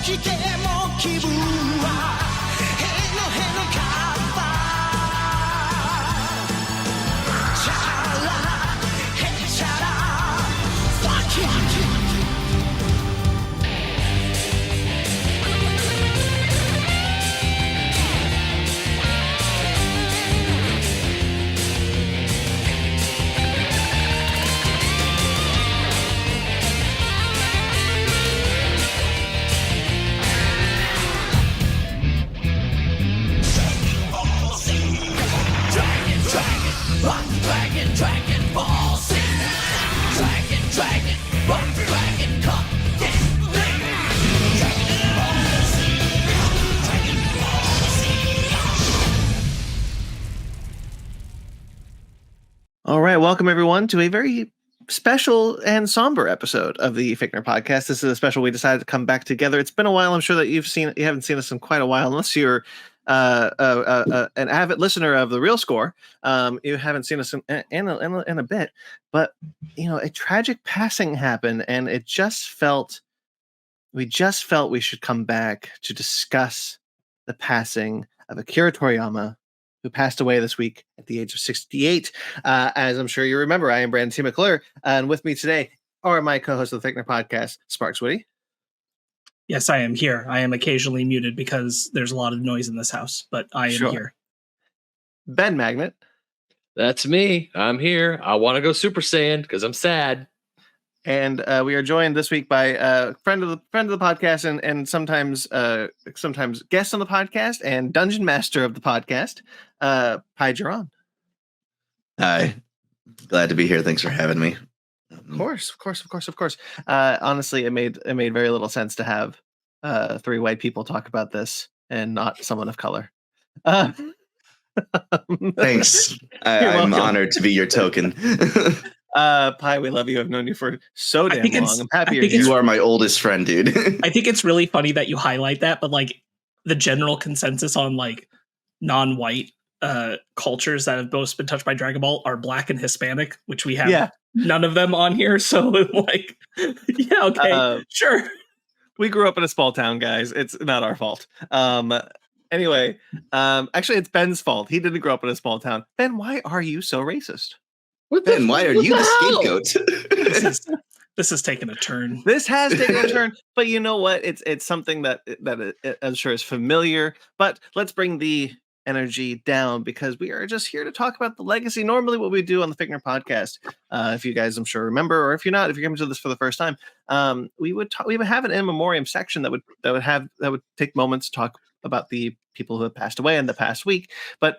起きても気分はへのへのカッパチャラヘチャラ Fuck you Dragon Ball Z Dragon come Dragon Ball Z All right, welcome everyone to a very special and somber episode of the Fickner podcast. This is a special we decided to come back together. It's been a while. I'm sure that you haven't seen us in quite a while, unless you're an avid listener of the Real Score. You haven't seen us in a bit, but a tragic passing happened, and we just felt we should come back to discuss the passing of Akira Toriyama, who passed away this week at the age of 68. As I'm sure you remember, I am Brandon T. McClure, and with me today are my co-hosts of the Fickner podcast, Sparkz Witty. Yes, I am here. I am occasionally muted because there's a lot of noise in this house, but I am here. Ben Magnet. That's me. I'm here. I want to go Super Saiyan because I'm sad. And we are joined this week by a friend of the podcast and sometimes guest on the podcast and dungeon master of the podcast, Phai Giron. Hi. Glad to be here. Thanks for having me. Of course. Honestly, it made very little sense to have three white people talk about this and not someone of color. Thanks. I'm honored to be your token. Phai, we love you. I've known you for so damn long. I'm happy you are my oldest friend, dude. I think it's really funny that you highlight that, but like the general consensus on like non-white cultures that have both been touched by Dragon Ball are Black and Hispanic, which we have none of them on here. So like, yeah, okay, sure. We grew up in a small town, guys. It's not our fault. Anyway, actually, it's Ben's fault. He didn't grow up in a small town. Ben, why are you so racist? Ben, why are you the scapegoat? This has taken a turn. This has taken a turn, but you know what? It's something that I'm sure is familiar. But let's bring the energy down because we are just here to talk about the legacy. Normally, what we do on the Fickner podcast, if you guys, I'm sure, remember, or if you're not, if you're coming to this for the first time, we would have an in memoriam section that would take moments to talk about the people who have passed away in the past week. But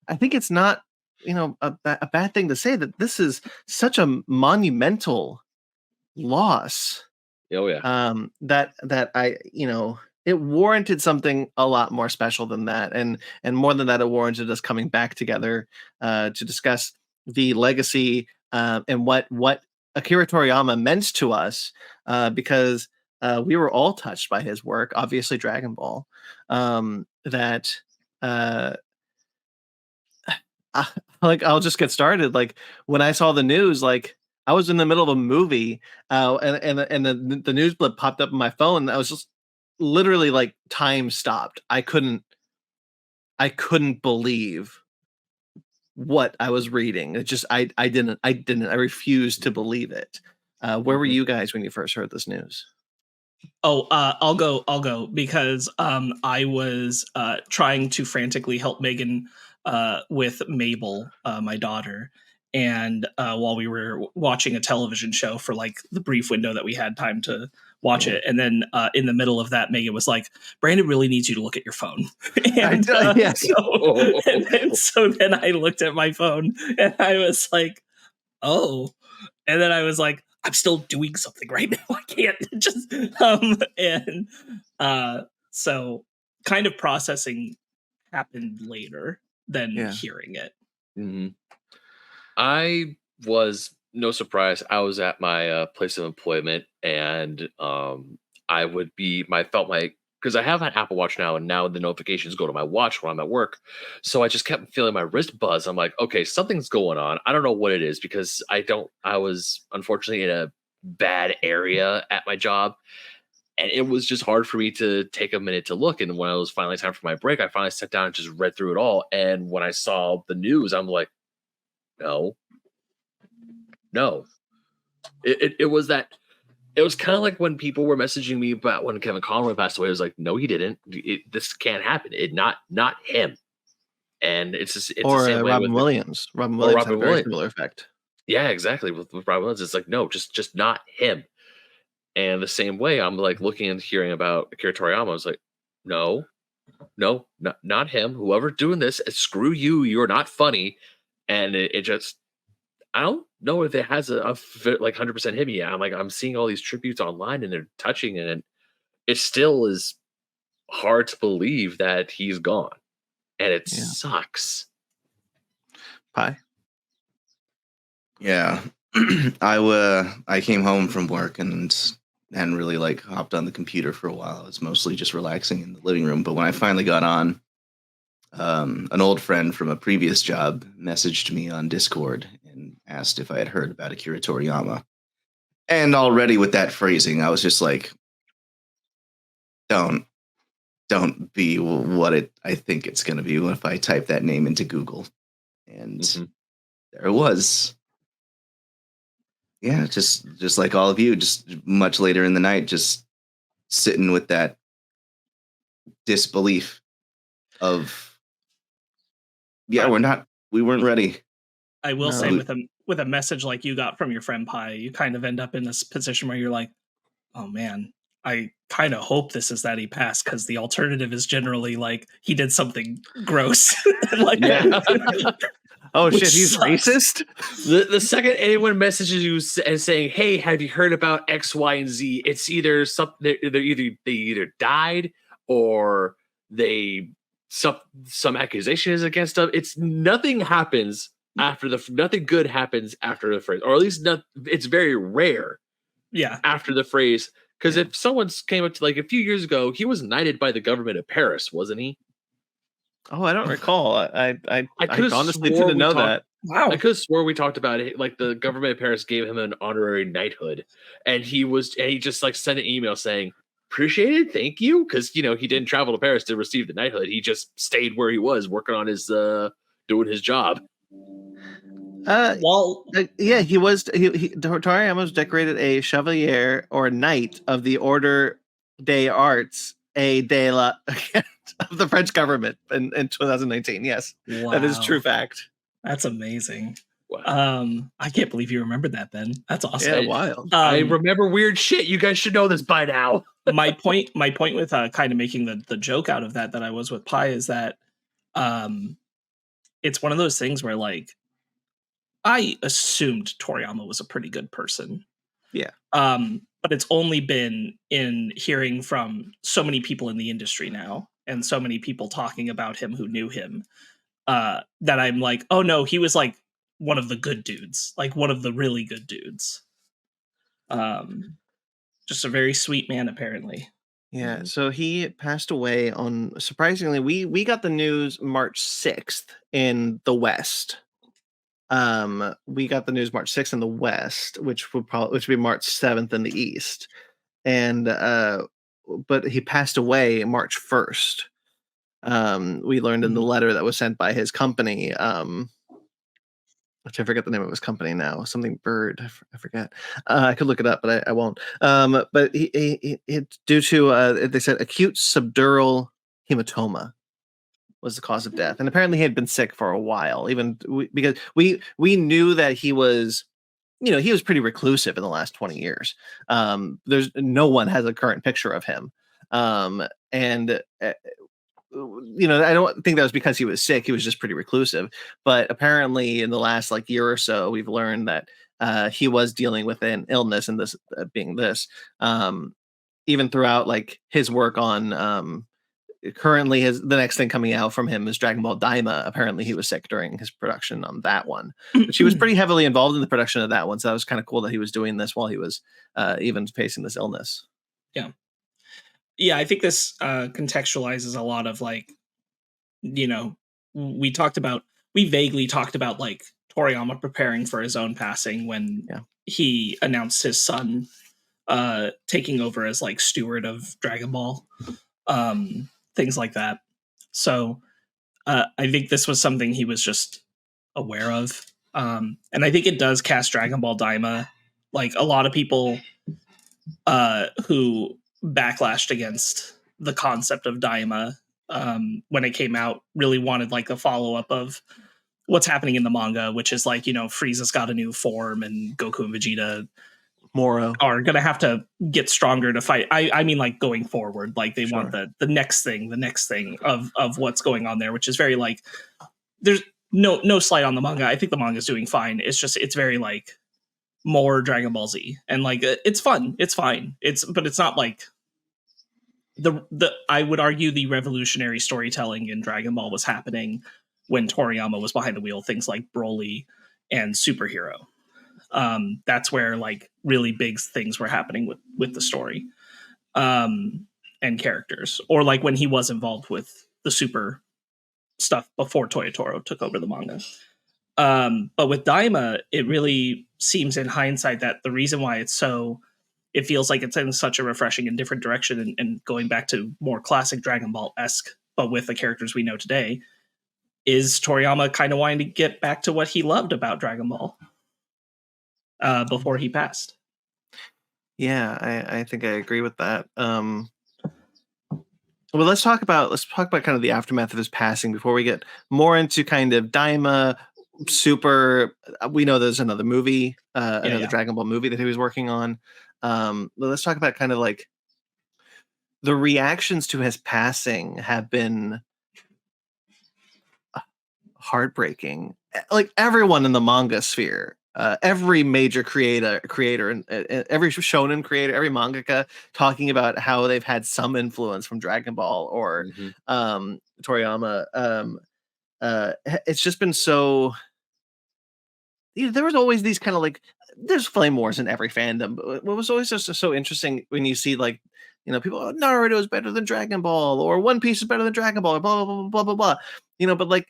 I think it's not, a bad thing to say that this is such a monumental loss. Oh yeah. That I, it warranted something a lot more special than that, and more than that, it warranted us coming back together to discuss the legacy and what Akira Toriyama meant to us, because we were all touched by his work. Obviously, Dragon Ball. I'll just get started. Like when I saw the news, like I was in the middle of a movie, and the news blip popped up on my phone. And I was just literally like time stopped. I couldn't believe what I was reading. It just I refused to believe it. Where were you guys when you first heard this news? Oh, I'll go because I was trying to frantically help Megan with Mabel, my daughter, and while we were watching a television show for like the brief window that we had time to watch it, and then in the middle of that, Megan was like, "Brandon really needs you to look at your phone." And so then I looked at my phone and I was like, "Oh," and then I was like, "I'm still doing something right now. I can't just." So kind of processing happened later than hearing it. Mm-hmm. I was, no surprise, I was at my place of employment, and I would be because I have an Apple Watch now, and now the notifications go to my watch when I'm at work. So I just kept feeling my wrist buzz. I'm like, okay, something's going on. I don't know what it is because I was unfortunately in a bad area at my job. And it was just hard for me to take a minute to look. And when it was finally time for my break, I finally sat down and just read through it all. And when I saw the news, I'm like, no. It was that. It was kind of like when people were messaging me about when Kevin Conroy passed away. It was like, no, he didn't. This can't happen. Not him. And it's the same way Robin with Williams. Robin Williams had a Robin very Williams. similar effect. Yeah, exactly. With Robin Williams, it's like, no, just not him. And the same way, I'm like looking and hearing about Akira Toriyama. I was like, no, not him. Whoever's doing this, screw you. You're not funny. And it just, I don't know if it has a fit, like 100% him yet. I'm seeing all these tributes online and they're touching, and it still is hard to believe that he's gone, and it sucks. Phai. Yeah. I came home from work and hadn't really like hopped on the computer for a while. I was mostly just relaxing in the living room. But when I finally got on, an old friend from a previous job messaged me on Discord and asked if I had heard about Akira Toriyama. And already with that phrasing, I was just like, don't be what I think it's going to be if I type that name into Google. And there it was. Yeah, just like all of you, just much later in the night, just sitting with that disbelief of, we weren't ready. I will say with a message like you got from your friend Phai, you kind of end up in this position where you're like, oh man, I kind of hope this is that he passed, because the alternative is generally like he did something gross. Like, oh shit, he's sucks. racist. The second anyone messages you and saying, "Hey, have you heard about X, Y, and Z?" It's either something they either died or some accusation is against them. It's nothing happens after nothing good happens after the phrase, or at least it's very rare. Yeah, after the phrase, because if someone came up to, like, a few years ago, he was knighted by the government of Paris, wasn't he? Oh, I don't recall. I honestly swore didn't know that. wow. I could have swore we talked about it. Like, the government of Paris gave him an honorary knighthood, and he just like sent an email saying, "Appreciate it, thank you," because he didn't travel to Paris to receive the knighthood. He just stayed where he was, working on his doing his job. He was. Toriyama was decorated a chevalier or knight of the Order des Arts et de la of the French government in 2019. Yes, wow. That is true fact. That's amazing. Wow. I can't believe you remembered that, Ben. That's awesome. Yeah, wild. I remember weird shit. You guys should know this by now. my point with kind of making the joke out of that I was with Phai is that it's one of those things where, like, I assumed Toriyama was a pretty good person. Yeah. But it's only been in hearing from so many people in the industry now, and so many people talking about him who knew him, that I'm like, oh no, he was like one of the good dudes, like one of the really good dudes. Just a very sweet man, apparently. Yeah, so he passed away on, surprisingly, we got the news March 6th in the West. We got the news March 6th in the West, which would be March 7th in the East. And but he passed away March 1st. We learned in the letter that was sent by his company, which I forget the name of his company now, something Bird, I forget. I could look it up, but I won't. But it's due to they said acute subdural hematoma was the cause of death, and apparently he had been sick for a while, because we knew that he was, he was pretty reclusive in the last 20 years. There's no one has a current picture of him, and I don't think that was because he was sick. He was just pretty reclusive. But apparently, in the last year or so, we've learned that he was dealing with an illness, and this being this, even throughout his work on. Currently, the next thing coming out from him is Dragon Ball Daima. Apparently, he was sick during his production on that one, but he was pretty heavily involved in the production of that one. So that was kind of cool that he was doing this while he was even facing this illness. Yeah, I think this contextualizes a lot of we vaguely talked about Toriyama preparing for his own passing when he announced his son taking over as like steward of Dragon Ball, things like that. So I think this was something he was just aware of. And I think it does cast Dragon Ball Daima. Like a lot of people who backlashed against the concept of Daima when it came out really wanted like a follow-up of what's happening in the manga, which is like, Frieza's got a new form and Goku and Vegeta Moro are going to have to get stronger to fight. I mean, like going forward, like they want the next thing of what's going on there, which is very like, there's no slight on the manga. I think the manga is doing fine. It's just, it's very like more Dragon Ball Z and like, it's fun. It's fine. But it's not like I would argue the revolutionary storytelling in Dragon Ball was happening when Toriyama was behind the wheel, things like Broly and Superhero. That's where like really big things were happening with the story and characters, or like when he was involved with the Super stuff before Toyotaro took over the manga. But with Daima, it really seems in hindsight that the reason why it feels like it's in such a refreshing and different direction and going back to more classic Dragon Ball-esque, but with the characters we know today, is Toriyama kind of wanting to get back to what he loved about Dragon Ball before he passed. Yeah, I think I agree with that. Well, let's talk about kind of the aftermath of his passing before we get more into kind of Daima, Super. We know there's another movie, another Dragon Ball movie that he was working on. But let's talk about kind of like the reactions to his passing have been heartbreaking. Like everyone in the manga sphere, every major creator and every shonen creator, every mangaka talking about how they've had some influence from Dragon Ball or Toriyama. It's just been so. There was always these kind of like there's flame wars in every fandom, but what was always just so interesting when you see like people, Naruto is better than Dragon Ball or One Piece is better than Dragon Ball, blah blah blah blah blah blah. But like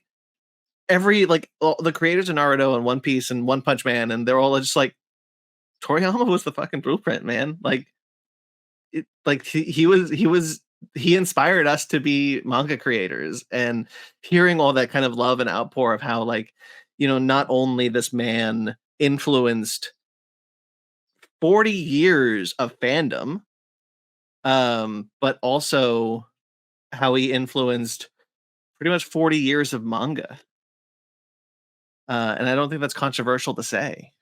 every like all the creators of Naruto and One Piece and One Punch Man, and they're all just like Toriyama was the fucking blueprint, man. Like he inspired us to be manga creators, and hearing all that kind of love and outpour of how like not only this man influenced 40 years of fandom, but also how he influenced pretty much 40 years of manga. And I don't think that's controversial to say.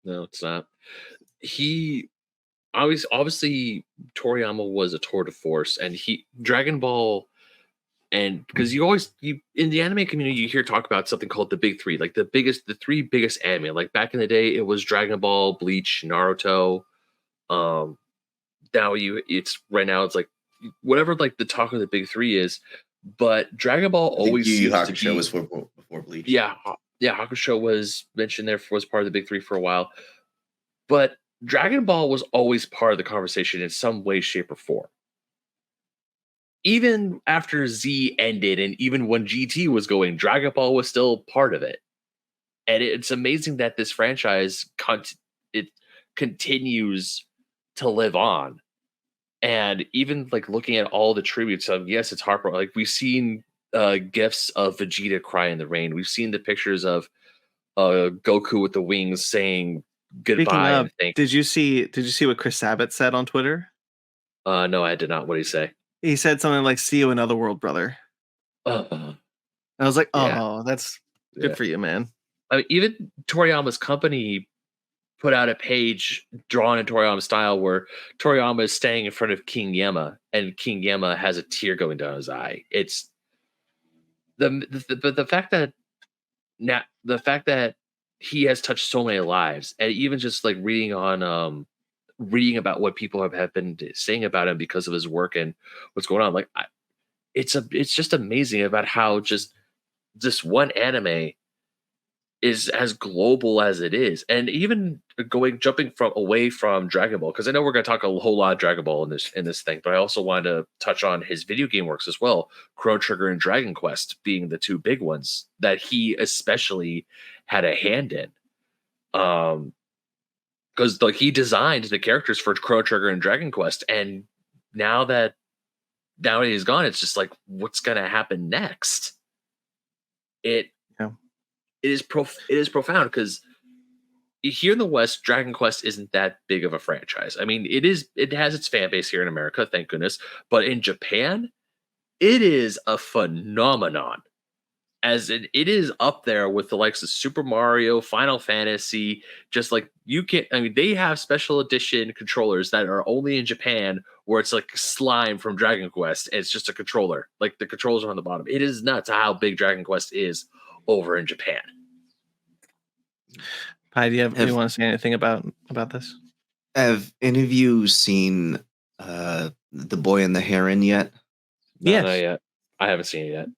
No, it's not. He obviously Toriyama was a tour de force, and Dragon Ball, and because you in the anime community you hear talk about something called the big three, like the three biggest anime. Like back in the day, it was Dragon Ball, Bleach, Naruto. Now it's like whatever like the talk of the big three is, but Dragon Ball always Yu Yu Hakusho was before Bleach. Yeah, Hakusho was mentioned there, was part of the big three for a while, but Dragon Ball was always part of the conversation in some way, shape, or form. Even after Z ended, and even when GT was going, Dragon Ball was still part of it. And it's amazing that this franchise it continues to live on. And even like looking at all the tributes of, yes, it's heartbroken. Like we've seen gifs of Vegeta cry in the rain. We've seen the pictures of Goku with the wings saying goodbye. Of, did you see what Chris Sabat said on Twitter? No, I did not. What did he say? He said something like, "See you in other world, brother." I was like, "Oh, that's good for you, man." I mean, even Toriyama's company put out a page drawn in Toriyama style where Toriyama is standing in front of King Yama, and King Yama has a tear going down his eye. It's the fact that he has touched so many lives, and even just like reading about what people have been saying about him because of his work and what's going on. Like, it's just amazing about how just this one anime is as global as it is. And even jumping away from Dragon Ball, because I know we're going to talk a whole lot of Dragon Ball in this thing, but I also wanted to touch on his video game works as well. Chrono Trigger and Dragon Quest being the two big ones that he especially had a hand in. Because like he designed the characters for Chrono Trigger and Dragon Quest, and now that he's gone, it's just like, what's gonna happen next? It is profound, because here in the West, Dragon Quest isn't that big of a franchise. I mean, it has its fan base here in America, thank goodness, but in Japan, it is a phenomenon. As it is up there with the likes of Super Mario, Final Fantasy, just like they have special edition controllers that are only in Japan, where it's like slime from Dragon Quest. And it's just a controller. Like the controls are on the bottom. It is nuts how big Dragon Quest is over in Japan. Pi, do you want to say anything about this? Have any of you seen The Boy and the Heron yet? Yes. Not yet. I haven't seen it yet.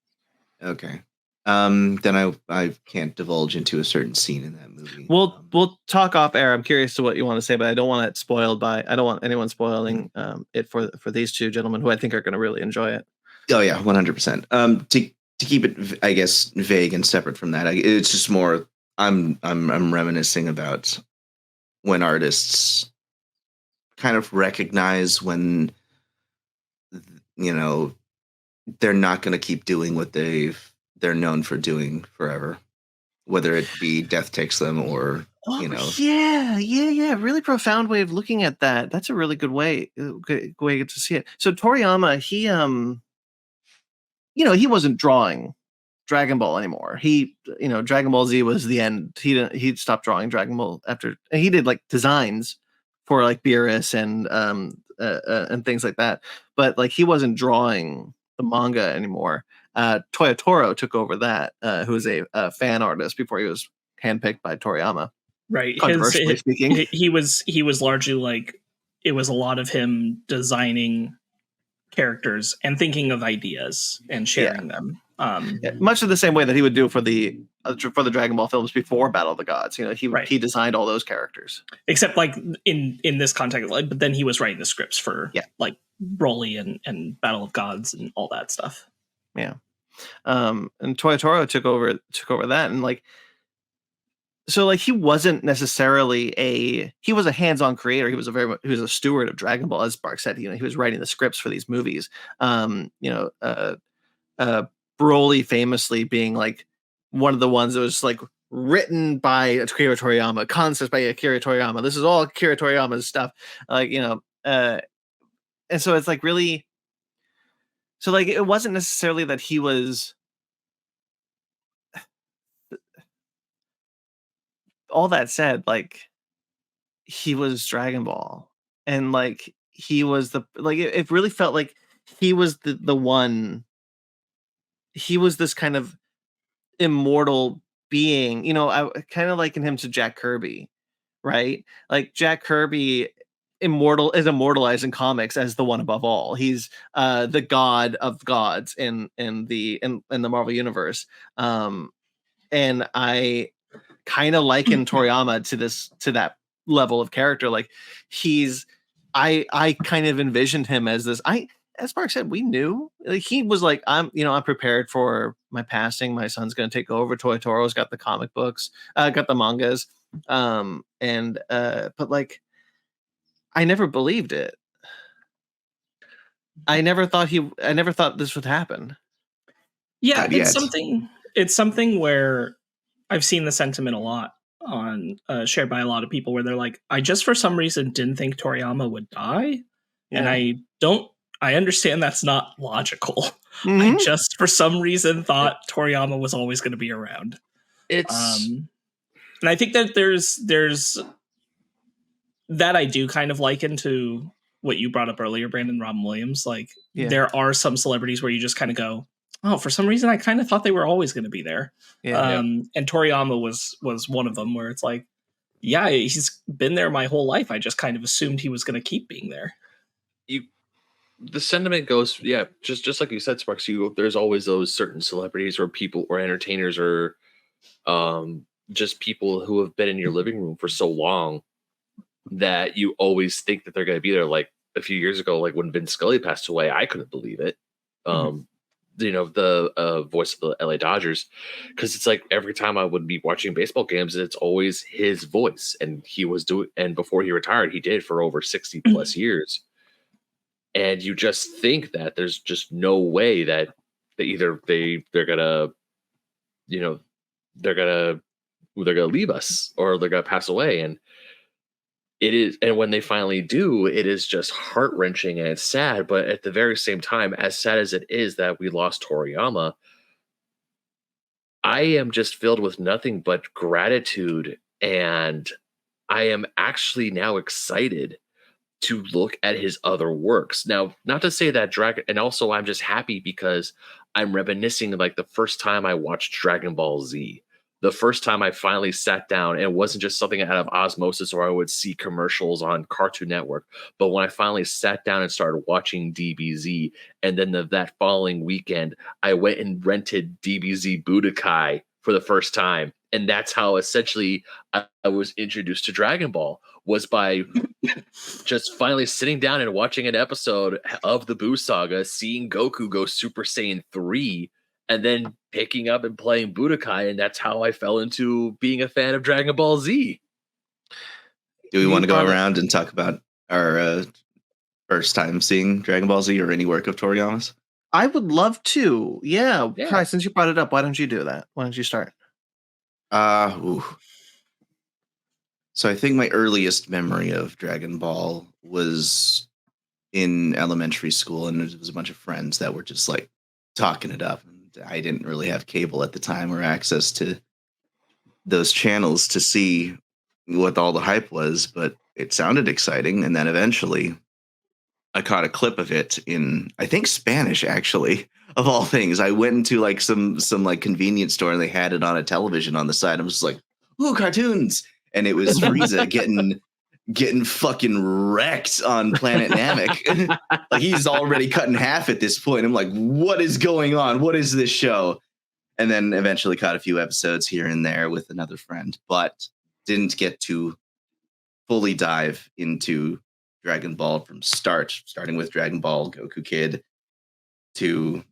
Okay. Then I can't divulge into a certain scene in that movie. We'll talk off air. I'm curious to what you want to say, but I don't want it spoiled I don't want anyone spoiling it for these two gentlemen who I think are going to really enjoy it. Oh yeah, 100%. To keep it, I guess, vague and separate from that, it's just more. I'm reminiscing about when artists kind of recognize when they're not going to keep doing what they're known for doing forever, whether it be Death Takes Them or Yeah, really profound way of looking at that. That's a really good way to see it. So Toriyama, he he wasn't drawing Dragon Ball anymore. Dragon Ball Z was the end. He stopped drawing Dragon Ball after, and he did like designs for like Beerus and things like that, but like he wasn't drawing the manga anymore. Toyotoro took over that, who was a fan artist before he was handpicked by Toriyama. Right. Controversially speaking, he was largely like, it was a lot of him designing characters and thinking of ideas and sharing them. Much of the same way that he would do for the Dragon Ball films before Battle of the Gods. He designed all those characters. Except like in this context, like, but then he was writing the scripts for like Broly and Battle of Gods and all that stuff. Yeah. And Toyotoro took over that, and like, so like he wasn't necessarily he was a hands-on creator. He was a steward of Dragon Ball, as Sparkz said. He was writing the scripts for these movies. Broly famously being like one of the ones that was like written by Akira Toriyama, concepts by Akira Toriyama. This is all Akira Toriyama's stuff. And so it's like really. So like it wasn't necessarily that he was. All that said, like he was Dragon Ball, and like he was it really felt like he was the one. He was this kind of immortal being, I kind of liken him to Jack Kirby, right? Like Jack Kirby is immortalized in comics as the one above all. He's the god of gods in the Marvel universe. And I kind of liken Toriyama to that level of character. Like I kind of envisioned him as this. As Mark said, we knew, like, he was like, I'm prepared for my passing. My son's going to take over. Toyotoro's got the comic books, got the mangas. But like, I never believed it. I never thought this would happen. Yeah. It's something where I've seen the sentiment a lot on shared by a lot of people where they're like, I just, for some reason, didn't think Toriyama would die. Yeah. And I understand that's not logical. Mm-hmm. I just, for some reason, thought Toriyama was always going to be around. And I think that there's that I do kind of liken to what you brought up earlier, Brandon. Robin Williams. Like, there are some celebrities where you just kind of go, oh, for some reason, I kind of thought they were always going to be there. And Toriyama was one of them, where it's like, yeah, he's been there my whole life. I just kind of assumed he was going to keep being there. The sentiment goes, just like you said, Sparkz, there's always those certain celebrities or people or entertainers or just people who have been in your living room for so long that you always think that they're going to be there. Like a few years ago, like when Vince Scully passed away, I couldn't believe it. the voice of the LA Dodgers, because it's like every time I would be watching baseball games, it's always his voice, and and before he retired, he did for over 60 plus years. And you just think that there's just no way that they're gonna, you know, they're gonna leave us or they're gonna pass away. And when they finally do, it is just heart-wrenching and it's sad. But at the very same time, as sad as it is that we lost Toriyama, I am just filled with nothing but gratitude, and I am actually now excited to look at his other works. Now, not to say that and also I'm just happy because I'm reminiscing like the first time I watched Dragon Ball Z. The first time I finally sat down, and it wasn't just something out of osmosis or I would see commercials on Cartoon Network, but when I finally sat down and started watching DBZ, and then that following weekend, I went and rented DBZ Budokai for the first time. And that's how essentially I was introduced to Dragon Ball, was by just finally sitting down and watching an episode of the Buu Saga, seeing Goku go Super Saiyan 3, and then picking up and playing Budokai, and that's how I fell into being a fan of Dragon Ball Z. Do we want to go around and talk about our first time seeing Dragon Ball Z or any work of Toriyama's? I would love to. Yeah. Kai, since you brought it up, why don't you do that? Why don't you start? So I think my earliest memory of Dragon Ball was in elementary school, and there was a bunch of friends that were just like talking it up. I didn't really have cable at the time or access to those channels to see what all the hype was, but it sounded exciting. And then eventually I caught a clip of it in, I think, Spanish, actually, of all things. I went into like some like convenience store and they had it on a television on the side. I was like, ooh, cartoons. And it was Frieza getting fucking wrecked on Planet Namek. Like, he's already cut in half at this point. I'm like, what is going on? What is this show? And then eventually caught a few episodes here and there with another friend, but didn't get to fully dive into Dragon Ball from starting with Dragon Ball Goku Kid to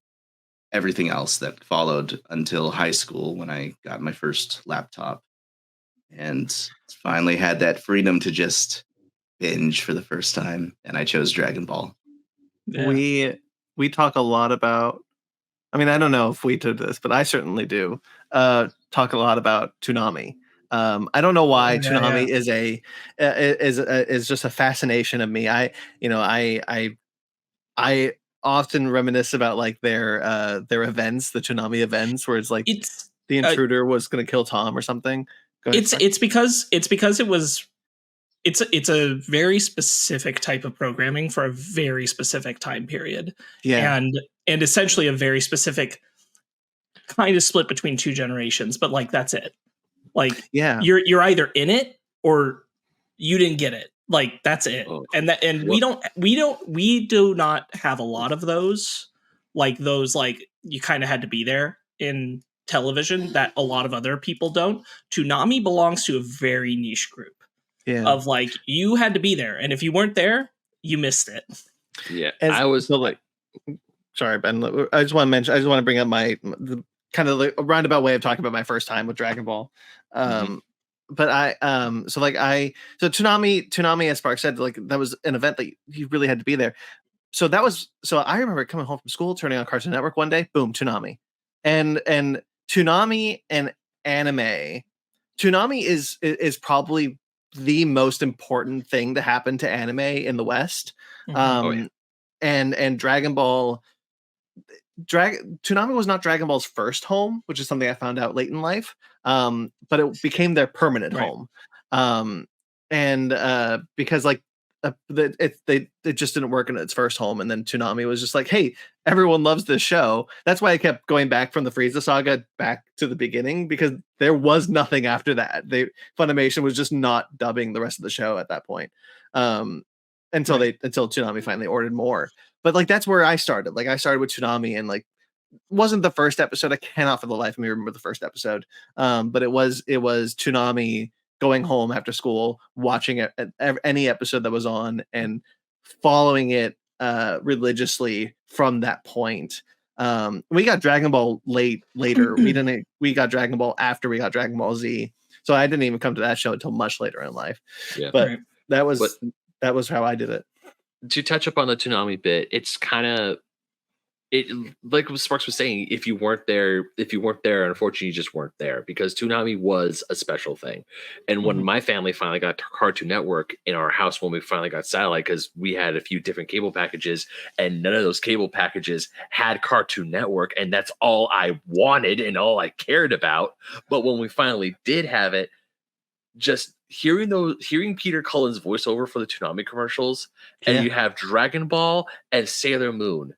everything else that followed until high school, when I got my first laptop and finally had that freedom to just binge for the first time, and I chose Dragon Ball. Yeah. We talk a lot about, I mean, I don't know if we did this, but I certainly do talk a lot about Toonami. I don't know why Toonami is just a fascination of me. I often reminisce about like their events, the Toonami events, where it's like the intruder was going to kill Tom or something. It's because it's a very specific type of programming for a very specific time period. Yeah. And essentially a very specific kind of split between two generations, but like that's it. Like, yeah, you're either in it or you didn't get it. Like, that's it. We do not have a lot of those. Like those, like you kind of had to be there in television that a lot of other people don't. Toonami belongs to a very niche group. Yeah. Of like, you had to be there, and if you weren't there, you missed it. Yeah, sorry, Ben. I just want to bring up the kind of like a roundabout way of talking about my first time with Dragon Ball. But Toonami, as Sparkz said, like that was an event that you really had to be there. So I remember coming home from school, turning on Cartoon Network one day, boom, Toonami, and Toonami and anime. Toonami is probably the most important thing to happen to anime in the West. And Dragon Ball, Toonami was not Dragon Ball's first home, which is something I found out late in life. But it became their permanent home. Because like it just didn't work in its first home, and then Toonami was just like, hey, everyone loves this show. That's why I kept going back from the Frieza saga back to the beginning, because there was nothing after that. Funimation was just not dubbing the rest of the show at that point, until Toonami finally ordered more. But like that's where I started. Like I started with Toonami, and like wasn't the first episode. I cannot for the life of me remember the first episode. But it was Toonami going home after school, watching any episode that was on, and following it religiously from that point. We got Dragon Ball later. We got Dragon Ball after we got Dragon Ball Z. So I didn't even come to that show until much later in life. Yeah. But Right. that was how I did it. To touch up on the Toonami bit, it's kind of it like what Sparkz was saying. If you weren't there, unfortunately, you just weren't there because Toonami was a special thing. And when my family finally got Cartoon Network in our house, when we finally got satellite, because we had a few different cable packages, and none of those cable packages had Cartoon Network, and that's all I wanted and all I cared about. But when we finally did have it, just hearing Peter Cullen's voiceover for the Toonami commercials, and you have Dragon Ball and Sailor Moon.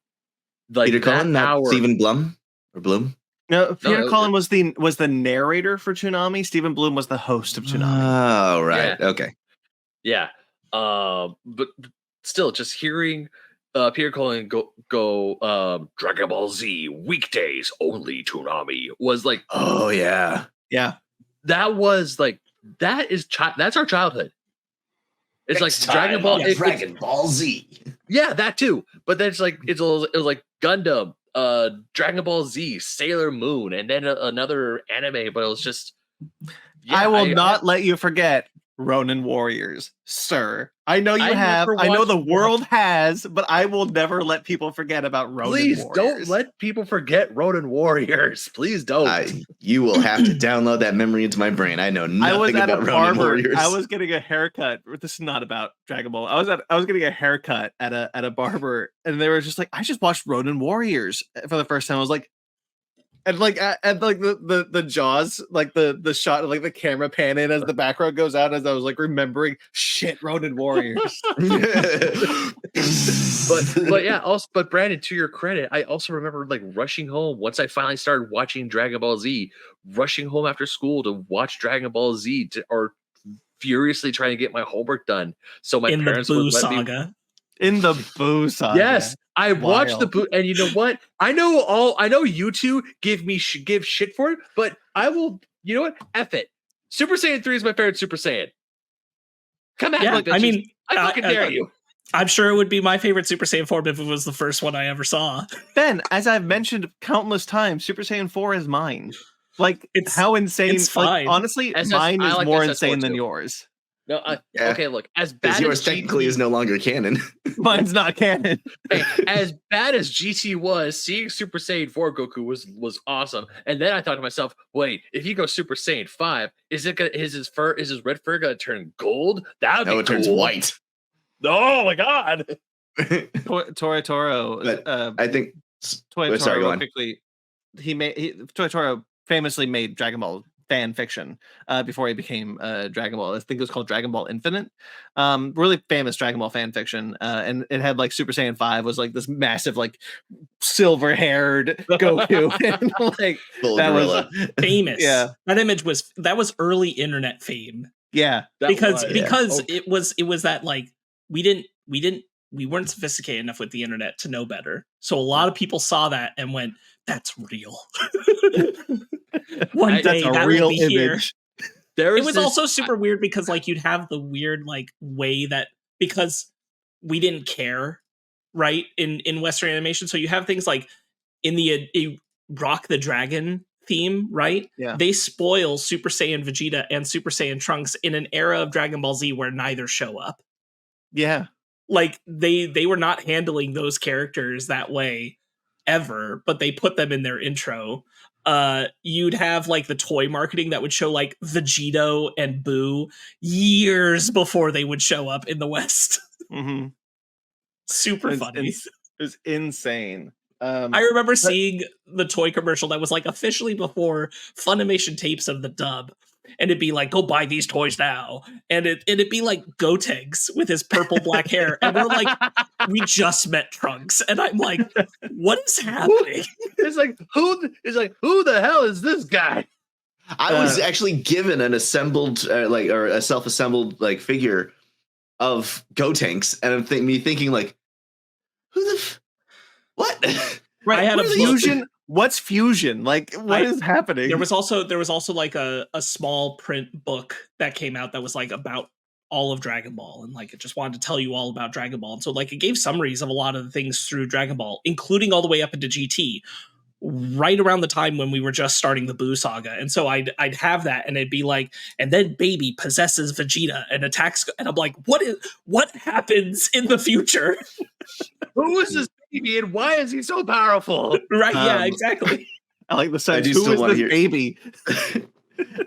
Like Peter Cullen, not Stephen Blum or Bloom. No, Peter Cullen was the narrator for Toonami. Stephen Bloom was the host of Toonami. Oh, right. Yeah. Okay. Yeah. But still, just hearing Peter Cullen go Dragon Ball Z weekdays only Toonami was like, oh yeah, yeah. That was like that's our childhood. It's Next like Dragon Ball, Dragon Ball Z. Yeah, that too. But then it's like it was like Gundam, Dragon Ball Z, Sailor Moon, and then another anime. But it was just. I will not let you forget Ronin Warriors, sir. I know you have. I know the world has, but I will never let people forget about Ronin Warriors. Please don't let people forget Ronin Warriors. Please don't. You will have to download that memory into my brain. I know nothing about Ronin Warriors. I was getting a haircut. This is not about Dragon Ball. I was getting a haircut at a barber, and they were just like, I just watched Ronin Warriors for the first time. I was like. And like the jaws, like the shot of like the camera pan in as the background goes out, as I was like remembering shit Ronin Warriors. but yeah, also but Brandon, to your credit, I also remember like rushing home once I finally started watching Dragon Ball Z, rushing home after school to watch Dragon Ball Z or furiously trying to get my homework done. So my parents would let me. In the Boo Saga. Yes, I watched the Boo, and you know what? I know you two give shit for it, but I will. You know what? F it. Super Saiyan 3 is my favorite Super Saiyan. Come at me, bitches. I mean, I fucking dare you. I'm sure it would be my favorite Super Saiyan form if it was the first one I ever saw. Ben, as I've mentioned countless times, Super Saiyan 4 is mine. Like, it's how insane. It's fine. Like, honestly, mine is more insane than yours. No, okay, look, as bad as yours technically is no longer canon. Mine's not canon. Hey, as bad as GT was, seeing Super Saiyan 4 Goku was awesome. And then I thought to myself, wait, if he goes Super Saiyan 5, is his red fur gonna turn gold? That would be cool. It turns white. Oh my god. Toro. I think Toro sorry, go on. quickly. Toro famously made Dragon Ball fan fiction before he became Dragon Ball. I think it was called Dragon Ball Infinite. Really famous Dragon Ball fan fiction. And it had like Super Saiyan 5 was like this massive, like silver haired Goku. And, like that gorilla. Was famous. Yeah. That image was early internet fame. Yeah. Because it was that like we weren't sophisticated enough with the internet to know better. So a lot of people saw that and went, that's real. One day that's a that real will be image. Here. It was also super weird because like you'd have the weird like way that because we didn't care, right? In Western animation. So you have things like in the Rock the Dragon theme, right? Yeah. They spoil Super Saiyan Vegeta and Super Saiyan Trunks in an era of Dragon Ball Z where neither show up. Yeah. Like they were not handling those characters that way ever, but they put them in their intro. You'd have like the toy marketing that would show like Vegito and Boo years before they would show up in the West. Mm-hmm. Super funny. It was insane. I remember seeing the toy commercial that was like officially before Funimation tapes of the dub. And it'd be like, go buy these toys now. And it'd be like Gotenks with his purple black hair. And we're like, we just met Trunks. And I'm like, what is happening? It's like, who the hell is this guy? I was actually given an assembled, or a self-assembled like figure of Gotenks. And I'm thinking like, what? Right. I had a fusion. What's fusion? Like, what is happening? There was also like a small print book that came out that was like about all of Dragon Ball, and like it just wanted to tell you all about Dragon Ball. And so like it gave summaries of a lot of the things through Dragon Ball, including all the way up into GT, right around the time when we were just starting the Buu saga. And so I'd have that, and it'd be like, and then Baby possesses Vegeta and attacks, and I'm like, what happens in the future? Who is this baby and why is he so powerful? Right? Yeah, exactly. I like the sense. do Who still is wanna this hear- baby?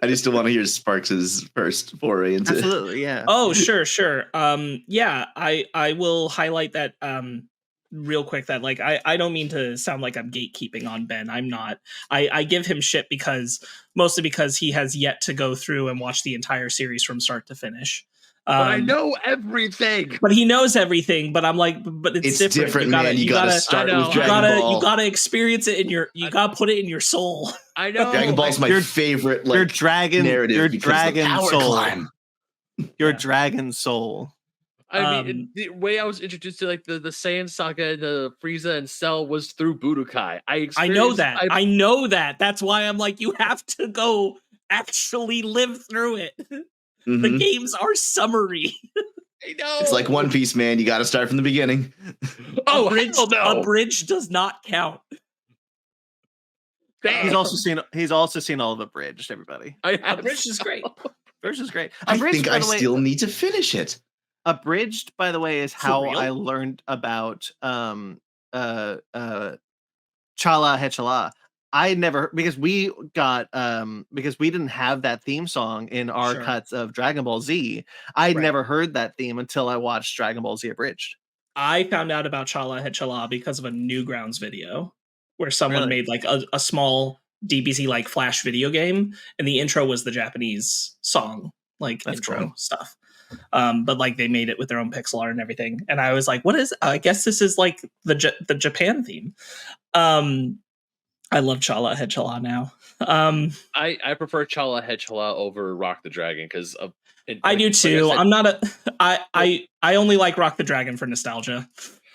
I just still want to hear Sparks' first foray into. Absolutely, yeah. Oh, sure. Yeah, I will highlight that real quick, that like I don't mean to sound like I'm gatekeeping on Ben. I'm not. I give him shit mostly because he has yet to go through and watch the entire series from start to finish. But I know everything. But he knows everything. But I'm like, but it's different. Man. You gotta start with Dragon Ball. You gotta experience it in your. You gotta put it in your soul. I know. Dragon Ball's my favorite. Like, your dragon, narrative. your because dragon the power soul, climb. your dragon soul. I mean, the way I was introduced to like the Saiyan saga, the Frieza and Cell was through Budokai. I know that. I know that. That's why I'm like, you have to go actually live through it. Mhm. The games are summary. I know. It's like One Piece, man. You got to start from the beginning. Oh, a bridge does not count. He's also seen all of Abridged. Everybody, Abridged is great. Abridged is great. I Abridged, think by I the way, still need to finish it. Abridged, by the way, is how real? I learned about Chala Hechala. I never, because we didn't have that theme song in our Sure. cuts of Dragon Ball Z. I'd Right. never heard that theme until I watched Dragon Ball Z Abridged. I found out about Chala Hechala because of a Newgrounds video where someone Really? made like a small DBZ like flash video game, and the intro was the Japanese song like That's intro cool. stuff. But like they made it with their own pixel art and everything, and I was like, "What is?" I guess this is like the Japan theme. I love Chala Hechala now. I prefer Chala Hechala over Rock the Dragon because I do too. I'm not a. I only like Rock the Dragon for nostalgia.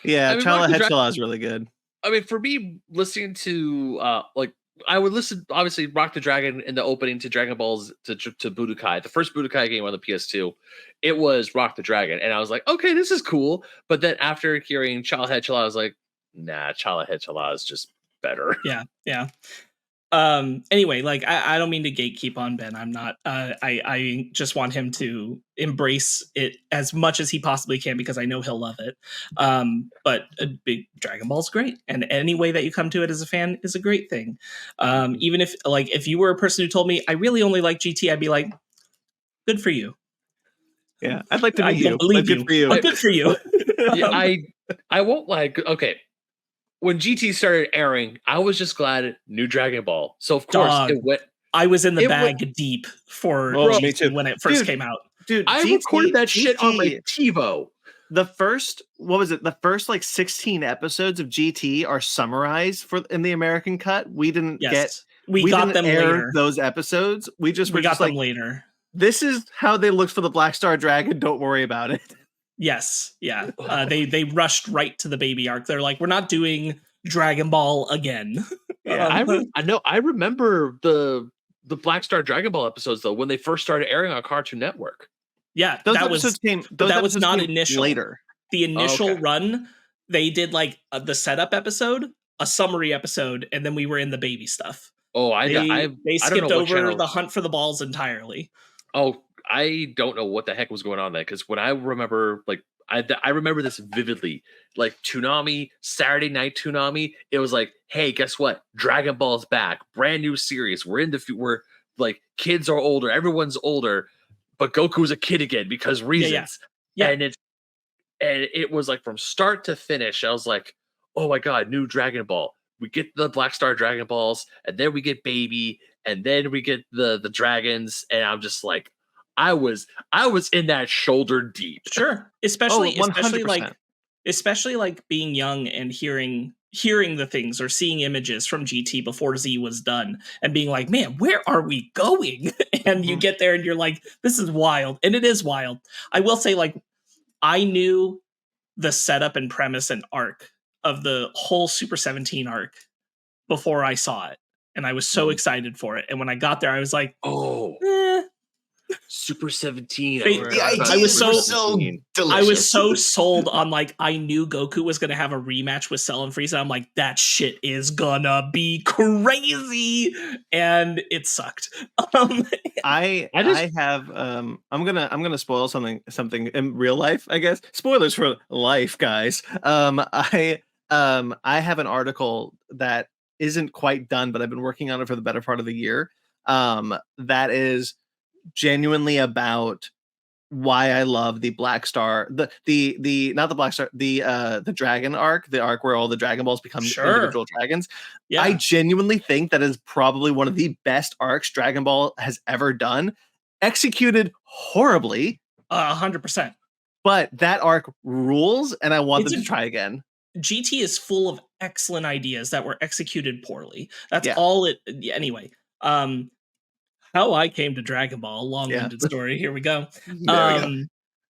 Yeah, I mean, Chala Rock the Hechala is really good. I mean, for me, listening to like I would listen obviously Rock the Dragon in the opening to Dragon Balls to Budokai, the first Budokai game on the PS2. It was Rock the Dragon, and I was like, okay, this is cool. But then after hearing Chala Hechala, I was like, nah, Chala Hechala is just better. Yeah. Anyway, like I don't mean to gatekeep on Ben. I'm not. I just want him to embrace it as much as he possibly can because I know he'll love it. But a big Dragon Ball's great, and any way that you come to it as a fan is a great thing. Even if you were a person who told me I really only like GT, I'd be like, good for you. Yeah, I'd like to I meet don't you. believe Good you, for you. but good for you. Yeah, I won't like okay. When GT started airing, I was just glad new Dragon Ball. So of course Dog. it went. I was in the It bag deep for Oh, GT me too. when it first Dude. came out. Dude, I recorded that shit on my TiVo. The first, what was it? The first like 16 episodes of GT are summarized in the American cut. We didn't Yes, get. we got didn't them air later. Those episodes. We got them like, later. this is how they looked for the Black Star Dragon. Don't worry about it. Yes, yeah. They rushed right to the baby arc. They're like, we're not doing Dragon Ball again. Yeah, I remember the Black Star Dragon Ball episodes though when they first started airing on Cartoon Network. Yeah, Those that episodes was came. but that was episodes not came initial. later. The initial Okay. run. They did like the setup episode, a summary episode, and then we were in the baby stuff. Oh, They I don't skipped know what over channel. the hunt for the balls entirely. Oh, I don't know what the heck was going on there because when I remember, like, I remember this vividly. Like Toonami, Saturday Night Toonami, it was like, hey, guess what? Dragon Ball's back, brand new series. We're we're like kids are older, everyone's older, but Goku's a kid again because reasons. Yeah. And it was like from start to finish. I was like, oh my god, new Dragon Ball. We get the Black Star Dragon Balls, and then we get Baby, and then we get the dragons, and I'm just like, I was in that shoulder deep. Sure, especially 100%. especially like being young and hearing the things or seeing images from GT before Z was done and being like, man, where are we going? And you get there and you're like, this is wild, and it is wild. I will say, like, I knew the setup and premise and arc of the whole Super 17 arc before I saw it, and I was so excited for it. And when I got there, I was like, Oh, Super 17. Wait, The ideas I was were so- so delicious. I was so sold on I knew Goku was gonna have a rematch with Cell and Frieza. I'm like, that shit is gonna be crazy, and it sucked. I just- have I'm gonna spoil something in real life, I guess. Spoilers for life, guys. I have an article that isn't quite done, but I've been working on it for the better part of the year. That is genuinely about why I love the Black Star, the not the Black Star, the Dragon arc, the arc where all the Dragon Balls become Sure. individual dragons. Yeah, I genuinely think that is probably one of the best arcs Dragon Ball has ever done, executed horribly, 100%. but that arc rules, and I want It's them a- to try again. GT is full of excellent ideas that were executed poorly. That's Yeah. all it. Anyway, how I came to Dragon Ball, long-winded story. Here we go. There we go.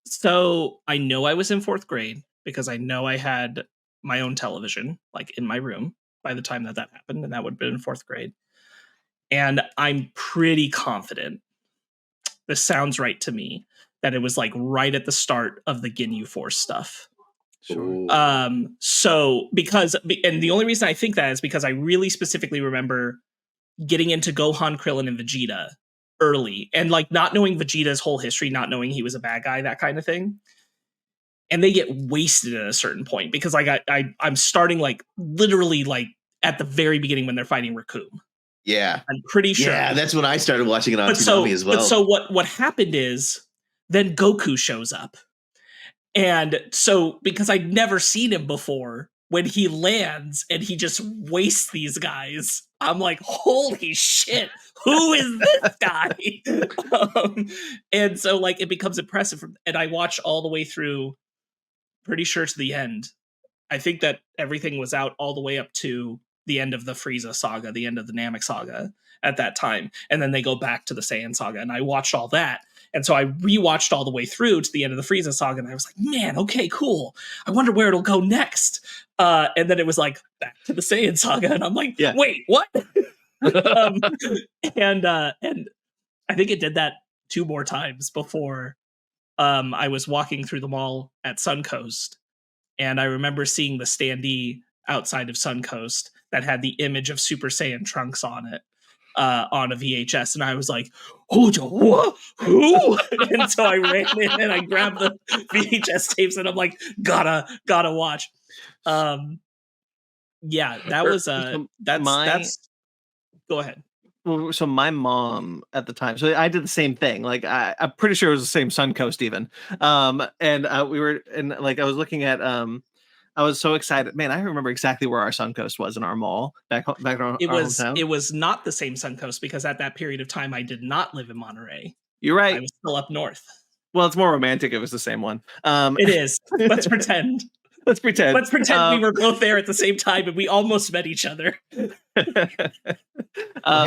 So I know I was in 4th grade because I know I had my own television, like in my room, by the time that happened, and that would have been in 4th grade. And I'm pretty confident, this sounds right to me, that it was like right at the start of the Ginyu Force stuff. Ooh. So because, and the only reason I think that is because I really specifically remember getting into Gohan, Krillin, and Vegeta early, and like not knowing Vegeta's whole history, not knowing he was a bad guy, that kind of thing. And they get wasted at a certain point because like I'm starting like literally like at the very beginning when they're fighting Raccoon. Yeah. I'm pretty sure. Yeah, that's when I started watching it on But so, Toonami as well. but so what happened is then Goku shows up. And so because I'd never seen him before, when he lands and he just wastes these guys, I'm like, holy shit, who is this guy? And so like it becomes impressive. And I watched all the way through, pretty sure to the end. I think that everything was out all the way up to the end of the Frieza saga, the end of the Namek saga at that time. And then they go back to the Saiyan saga. And I watched all that. And so I rewatched all the way through to the end of the Frieza saga. And I was like, man, okay, cool. I wonder where it'll go next. And then it was like back to the Saiyan saga. And I'm like, Yeah. wait, what? And I think it did that 2 more times before I was walking through the mall at Suncoast. And I remember seeing the standee outside of Suncoast that had the image of Super Saiyan Trunks on it, on a VHS. And I was like, oh, what? Who? And so I ran in and I grabbed the VHS tapes and I'm like, gotta watch. Yeah, that was that's go ahead. Well, so my mom at the time, so I did the same thing. Like I'm pretty sure it was the same Suncoast even. And we were, and like I was looking at, I was so excited, man. I remember exactly where our Suncoast was in our mall back in our hometown. It was not the same Suncoast because at that period of time I did not live in Monterey. You're I right. was still up north. Well, it's more romantic if it's the same one. It is. Let's pretend. Let's pretend. Let's pretend we were both there at the same time and we almost met each other. Hey,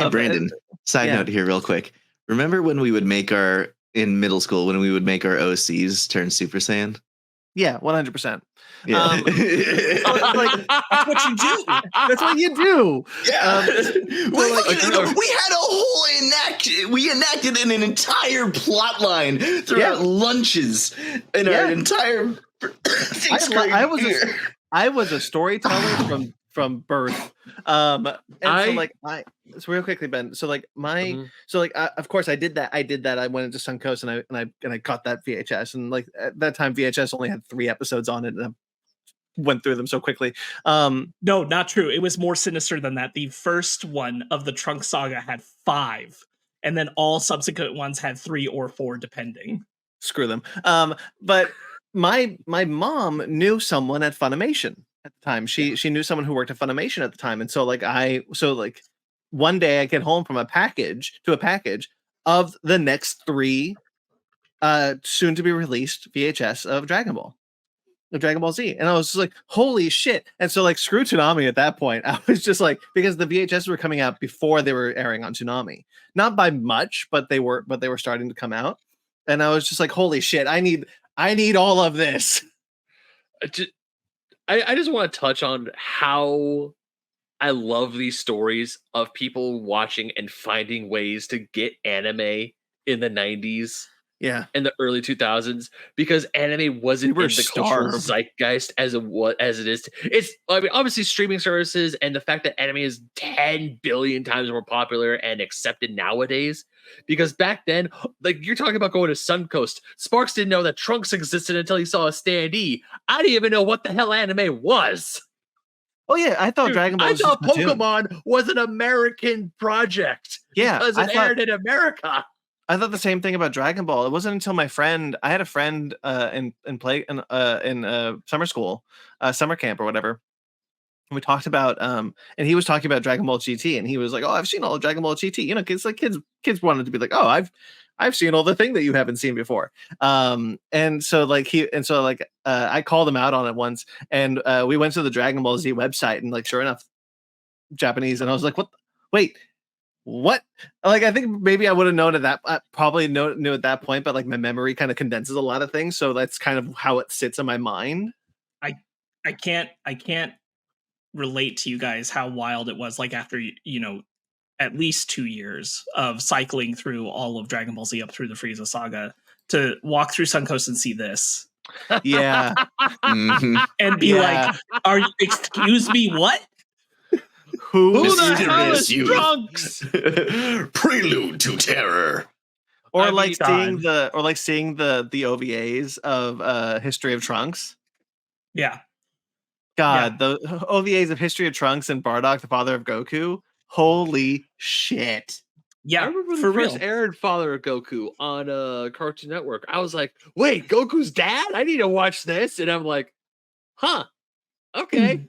Brandon, side yeah. note here, real quick. Remember when we would make in middle school, when we would make our OCs turn Super Saiyan? Yeah, 100%. Yeah. Like, that's what you do. That's what you do. Yeah. like, we had a whole we enacted an entire plot line throughout lunches in our entire I was a storyteller from birth. And so real quickly, Ben. So like of course I did that. I went into Suncoast and I caught that VHS, and like at that time VHS only had 3 episodes on it, and I went through them so quickly. No, not true. It was more sinister than that. The first one of the Trunks saga had 5, and then all subsequent ones had 3 or 4 depending. Screw them. But my mom knew someone at Funimation at the time. She knew someone who worked at Funimation at the time, and so one day I get home from a package of the next 3 soon to be released VHS of Dragon Ball Z, and I was just like, holy shit. And so like, screw Toonami at that point. I was just like, because the VHS were coming out before they were airing on Toonami, not by much, but they were starting to come out, and I was just like, holy shit, I need all of this. I just want to touch on how I love these stories of people watching and finding ways to get anime in the 90s Yeah. and the early 2000s because anime wasn't We were in the cultural starved. zeitgeist as it is. It's, I mean, obviously streaming services and the fact that anime is 10 billion times more popular and accepted nowadays. Because back then, like you're talking about going to Suncoast, Sparkz didn't know that Trunks existed until he saw a standee. I didn't even know what the hell anime was. Oh yeah, I thought Dude, Dragon Ball I was thought just Splatoon. Pokemon was an American project. Yeah, because it aired in America. I thought the same thing about Dragon Ball. It wasn't until I had a friend in summer school, summer camp or whatever. And we talked about and he was talking about Dragon Ball GT, and he was like, "Oh, I've seen all of Dragon Ball GT." You know, kids wanted to be like, "Oh, I've seen all the thing that you haven't seen before." And so I called him out on it once, and we went to the Dragon Ball Z website, and like sure enough, Japanese, and I was like, "What? Wait, what?" Like I think maybe I would have known at that probably knew at that point, but like my memory kind of condenses a lot of things, so that's kind of how it sits in my mind. I can't relate to you guys how wild it was like after at least 2 years of cycling through all of Dragon Ball Z up through the Frieza saga to walk through Suncoast and see this Yeah. Mhm. and be Yeah. like, "Are you? Excuse me, what?" Who Who the hell Mysterious is youth. Trunks? Prelude to terror. or I like mean, seeing the OVAs of History of Trunks. Yeah, God, the OVAs of History of Trunks and Bardock, the father of Goku. Holy shit. yeah, I remember for the real. first aired Father of Goku on Cartoon Network. I was like, wait, Goku's dad? I need to watch this. And I'm like, huh, okay.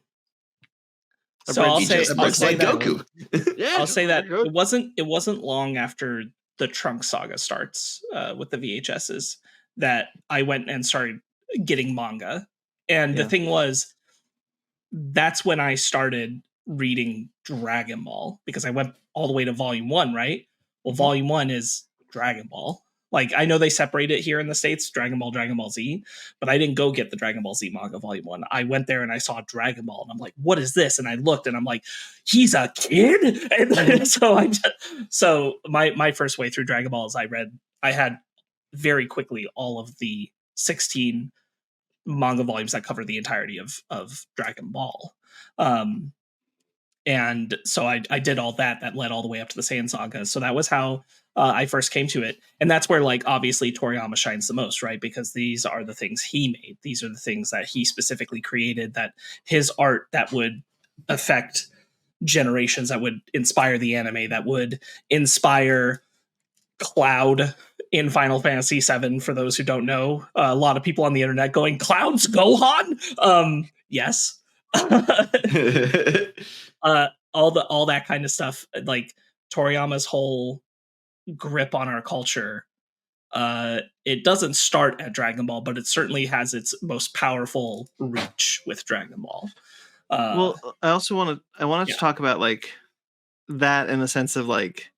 So I'll He say, just I'll looks say like that Goku. Yeah, I'll say that good. it wasn't long after the Trunks saga starts with the VHSs that I went and started getting manga. And the Yeah. thing was, that's when I started reading Dragon Ball because I went all the way to volume 1, right? Well, volume 1 is Dragon Ball. Like I know they separate it here in the States, Dragon Ball Z, but I didn't go get the Dragon Ball Z manga volume 1. I went there and I saw Dragon Ball and I'm like, what is this? And I looked and I'm like, he's a kid? And so my first way through Dragon Ball is I had very quickly all of the 16 manga volumes that cover the entirety of Dragon Ball. And so I did all that led all the way up to the Saiyan saga. So that was how I first came to it. And that's where, like, obviously Toriyama shines the most, right? Because these are the things he made. These are the things that he specifically created, that his art that would affect generations, that would inspire the anime, that would inspire Cloud in Final Fantasy VII. For those who don't know, a lot of people on the internet going, "Cloud's Gohan?" Yes. All that kind of stuff, like Toriyama's whole grip on our culture. It doesn't start at Dragon Ball, but it certainly has its most powerful reach with Dragon Ball. Well, I also wanted Yeah. to talk about like that in the sense of like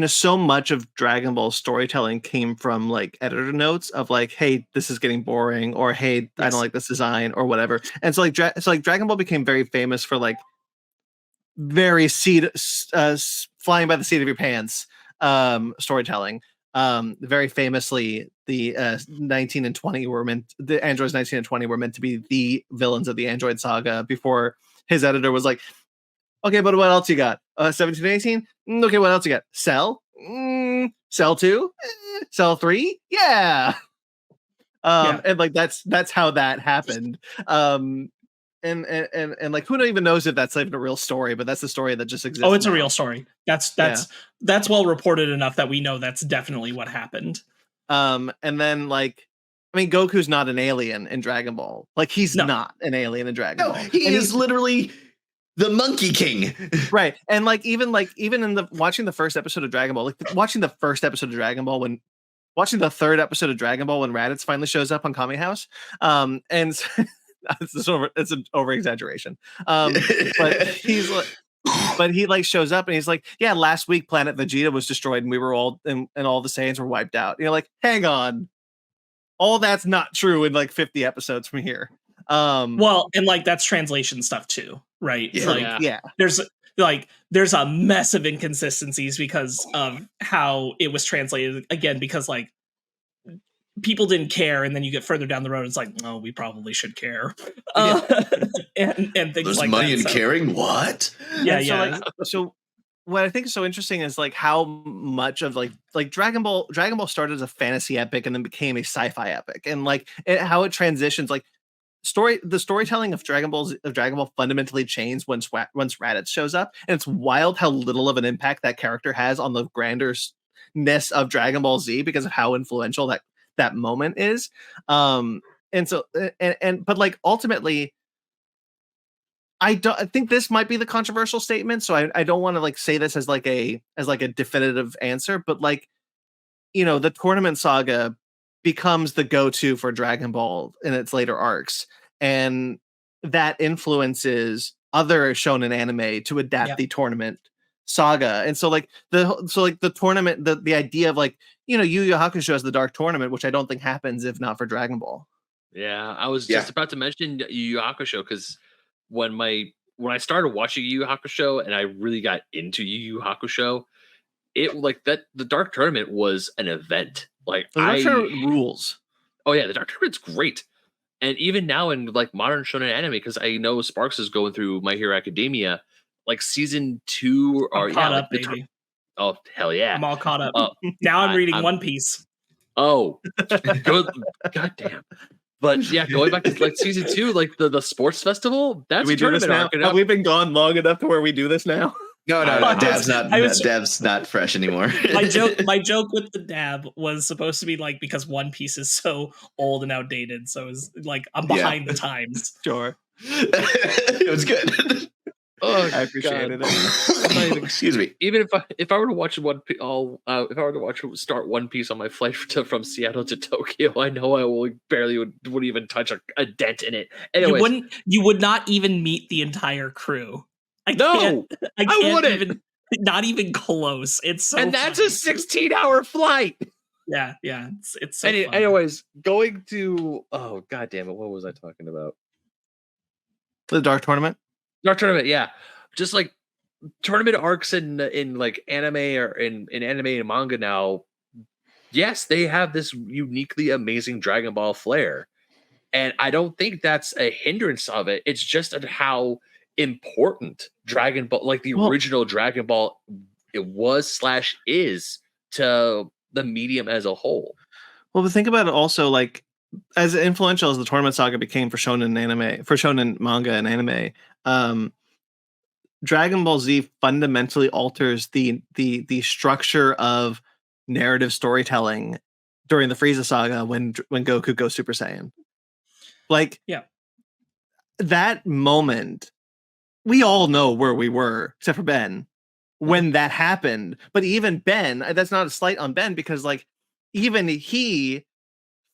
so much of Dragon Ball storytelling came from like editor notes of like, hey, this is getting boring, or hey, I Yes. don't like this design, or whatever. And so like Dragon Ball became very famous for like very flying by the seat of your pants storytelling. Very famously, the 19 and 20 the androids 19 and 20 were meant to be the villains of the Android saga before his editor was like, okay, but what else you got? 17 and 18? Okay, what else you got? Cell? Cell 2? Cell 3? Yeah. And like that's how that happened. And like who even knows if that's even a real story, but that's the story that just exists. Oh, it's now. a real story. That's well reported enough that we know that's definitely what happened. And then like, I mean, Goku's not an alien in Dragon Ball. Like he's not an alien in Dragon No, Ball. he is literally the Monkey King. Right. And even in the watching the first episode of Dragon Ball, like watching the first episode of Dragon Ball when watching the third episode of Dragon Ball when Raditz finally shows up on Kami House. And it's an over exaggeration. But he's like, but he like shows up and he's like, yeah, last week planet Vegeta was destroyed and we were all and all the Saiyans were wiped out. You're like, hang on. All that's not true in like 50 episodes from here. Well, and like that's translation stuff too, right? Yeah. Like Yeah. there's like there's a mess of inconsistencies because of how it was translated again, because like people didn't care, and then you get further down the road, it's like, oh, we probably should care. And things There's like money that, in caring. What? Yeah, And yeah. So what I think is so interesting is like how much of like Dragon Ball started as a fantasy epic and then became a sci-fi epic, and like how it transitions. Like the storytelling of Dragon Ball fundamentally changed once Raditz shows up, and it's wild how little of an impact that character has on the granderness of Dragon Ball Z because of how influential that moment is. And so but like ultimately, I think this might be the controversial statement, so I don't want to like say this as like a definitive answer, but like, you know, the tournament saga becomes the go-to for Dragon Ball in its later arcs, and that influences other shonen anime to adapt the tournament saga. And so like the tournament, the idea of like, you know, Yu Yu Hakusho as the Dark Tournament, which I don't think happens if not for Dragon Ball. Yeah, I was just about to mention Yu Yu Hakusho because when I started watching Yu Yu Hakusho and I really got into Yu Yu Hakusho, it like that the Dark Tournament was an event. Like The Dark Tournament rules. Oh yeah, the Dark Tournament's great. And even now in like modern shonen anime, because I know Sparkz is going through My Hero Academia, like season 2 or caught like up, baby. Oh hell yeah! I'm all caught up. Now I'm reading One Piece. Oh, good, goddamn! But yeah, going back to like season 2, like the sports festival. That's we do this now. Have we been gone long enough to where we do this now? No. Dab's not fresh anymore. my joke with the dab was supposed to be like because One Piece is so old and outdated, so it's like I'm behind the times. Sure, it was good. Oh, I appreciated it. Excuse me. Even if I were to watch start One Piece on my flight from Seattle to Tokyo, I know I would even touch a dent in it. Anyways, you would not even meet the entire crew. I wouldn't even, not even close. It's so and that's a 16-hour flight. Yeah, it's so anyways, going to god damn it, what was I talking about? The Dark Tournament. Dark Tournament, yeah. Just like tournament arcs in like anime or in anime and manga now, yes, they have this uniquely amazing Dragon Ball flair. And I don't think that's a hindrance of it. It's just how important Dragon Ball, like the original Dragon Ball, it was/is to the medium as a whole. Well, but think about it also, like as influential as the tournament saga became for shonen manga and anime, Dragon Ball Z fundamentally alters the structure of narrative storytelling during the Frieza saga when Goku goes Super Saiyan. Like, that moment, we all know where we were, except for Ben, when that happened. But even Ben, that's not a slight on Ben, because like even he,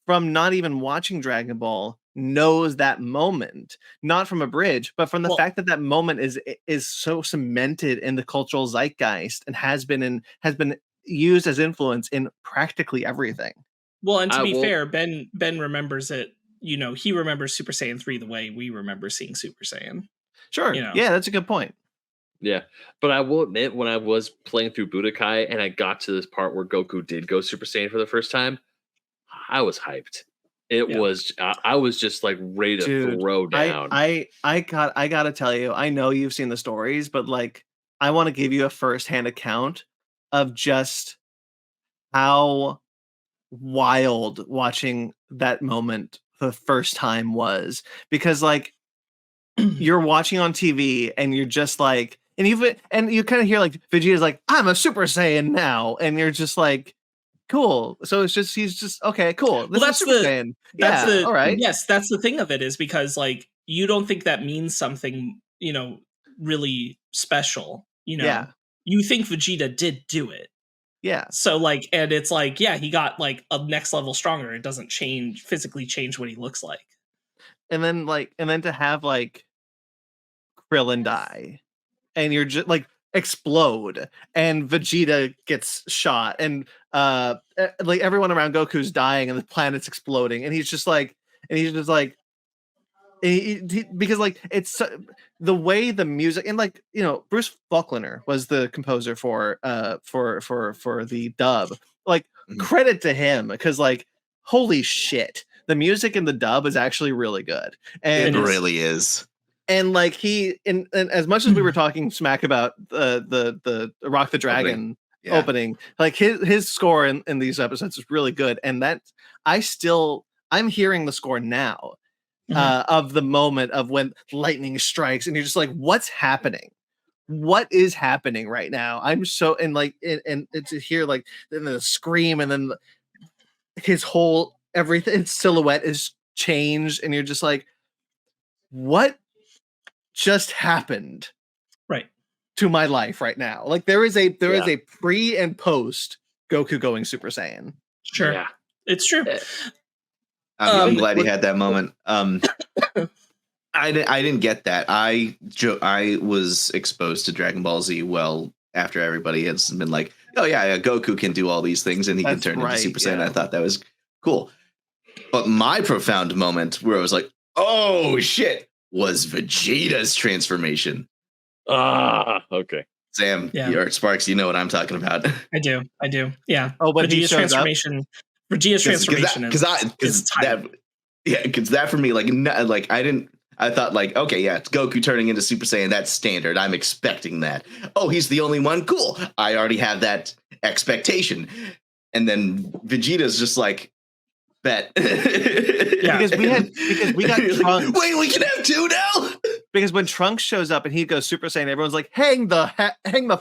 from not even watching Dragon Ball, knows that moment, not from a bridge, but from the fact that moment is so cemented in the cultural zeitgeist and has been used as influence in practically everything. Well, and to be fair, Ben remembers it. You know, he remembers Super Saiyan 3 the way we remember seeing Super Saiyan. Sure. You know? Yeah, that's a good point. Yeah. But I will admit, when I was playing through Budokai and I got to this part where Goku did go Super Saiyan for the first time, I was hyped. It was I was just like ready to throw down. I gotta tell you, I know you've seen the stories, but like I want to give you a first-hand account of just how wild watching that moment the first time was, because like you're watching on TV and you're just like, and you kind of hear like Vegeta's like, I'm a Super Saiyan now, and you're just like, cool. So it's just he's just okay, cool. This is Super Saiyan. All right. Yes, that's the thing of it, is because like you don't think that means something, you know, really special. You know, you think Vegeta did do it. Yeah. So like, and it's like, yeah, he got like a next level stronger. It doesn't physically change what he looks like. And then to have like Krillin die, and you're just like explode, and Vegeta gets shot, and like everyone around Goku's dying, and the planet's exploding, and he's just like, because like the way the music and like Bruce Faulkner was the composer for the dub. Like credit to him because like holy shit, the music in the dub is actually really good. And it really is. And like and as much as we were talking smack about the Rock the Dragon opening, like his score in these episodes is really good. And that I'm hearing the score now of the moment of when lightning strikes, and you're just like, what's happening? What is happening right now? I'm so and to hear like the scream, and then his whole everything silhouette is changed, and you're just like, what just happened to my life right now? Like there is a pre and post Goku going Super Saiyan. Sure. Yeah. It's true. I'm glad he had that moment. I didn't get that. I was exposed to Dragon Ball Z well after everybody has been like, oh yeah, Goku can do all these things and he can turn into Super Saiyan. I thought that was cool. But my profound moment where I was like, oh shit, was Vegeta's transformation. Okay. Sam, or Sparkz, you know what I'm talking about. I do. Yeah. Oh, but Vegeta's transformation. Vegeta's transformation because that for me, I thought like, okay, yeah, it's Goku turning into Super Saiyan. That's standard. I'm expecting that. Oh, he's the only one. Cool. I already have that expectation. And then Vegeta's just like, bet. Because we got Trunks. Wait, we can have two now. Because when Trunks shows up and he goes Super Saiyan, everyone's like, hang the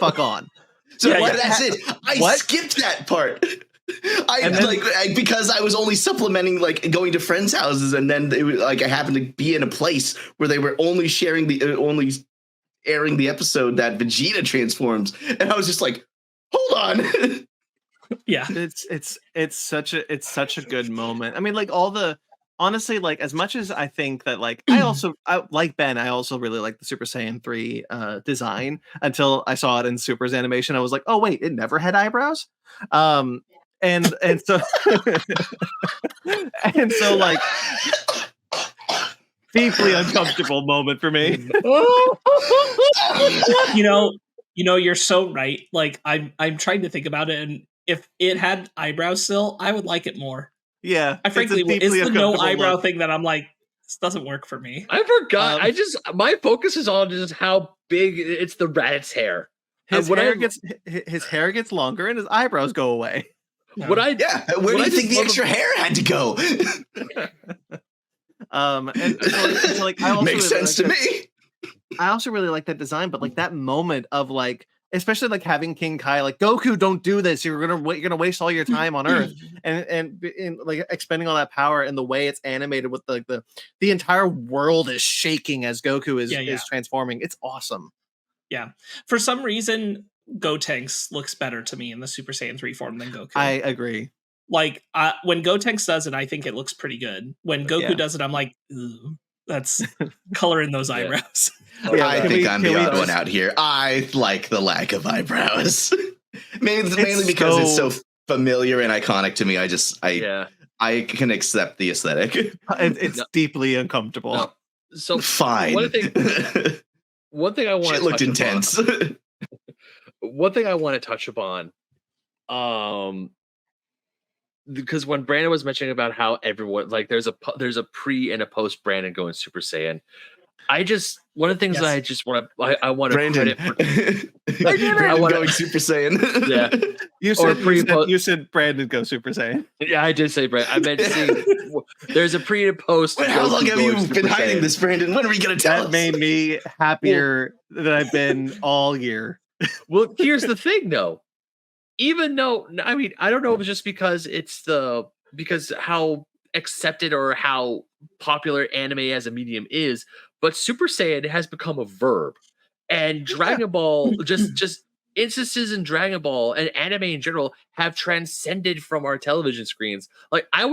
fuck on. So that's it. I skipped that part. Because I was only supplementing like going to friends' houses, and then it was, like I happened to be in a place where they were only airing the episode that Vegeta transforms, and I was just like, hold on. Yeah, it's such a good moment. I mean, like honestly, like as much as I think that like I like Ben, I also really like the Super Saiyan 3 design until I saw it in Super's animation. I was like, oh wait, it never had eyebrows. And so like deeply uncomfortable moment for me. You're so right. Like I'm trying to think about it, and if it had eyebrows still, I would like it more. Yeah, I frankly, it's the no eyebrow thing that I'm like, this doesn't work for me. I forgot. My focus is on just how big it's the rat's hair. His hair gets longer and his eyebrows go away. Where do you think the extra hair had to go? So like I also makes sense to me. I also really like that design, but like that moment of like, especially like having King Kai like, Goku, don't do this. You're gonna waste all your time on Earth, and like expending all that power, and the way it's animated with the entire world is shaking as Goku is transforming. It's awesome. Yeah, for some reason, Gotenks looks better to me in the Super Saiyan 3 form than Goku. I agree. Like when Gotenks does it, I think it looks pretty good. When Goku does it, I'm like, ooh, that's color in those eyebrows. I think I'm the odd one out here. I like the lack of eyebrows. mainly because it's so familiar and iconic to me. I can accept the aesthetic. It's deeply uncomfortable. No. So fine. One thing I want to looked intense. One thing I want to touch upon, because when Brandon was mentioning about how everyone like there's a pre and a post Brandon going Super Saiyan, one of the things that I just want to Brandon. Credit for, I want going Super Saiyan. Yeah, you said Brandon go Super Saiyan. Yeah, I did say Brandon. I meant to see there's a pre and post. Wait, how long have you been hiding this, Brandon? When are we going to tell us? That made me happier than I've been all year. Well, here's the thing, though. Even though, I mean, I don't know if it's just because because how accepted or how popular anime as a medium is, but Super Saiyan has become a verb, and Dragon Ball just instances in Dragon Ball and anime in general have transcended from our television screens. Like I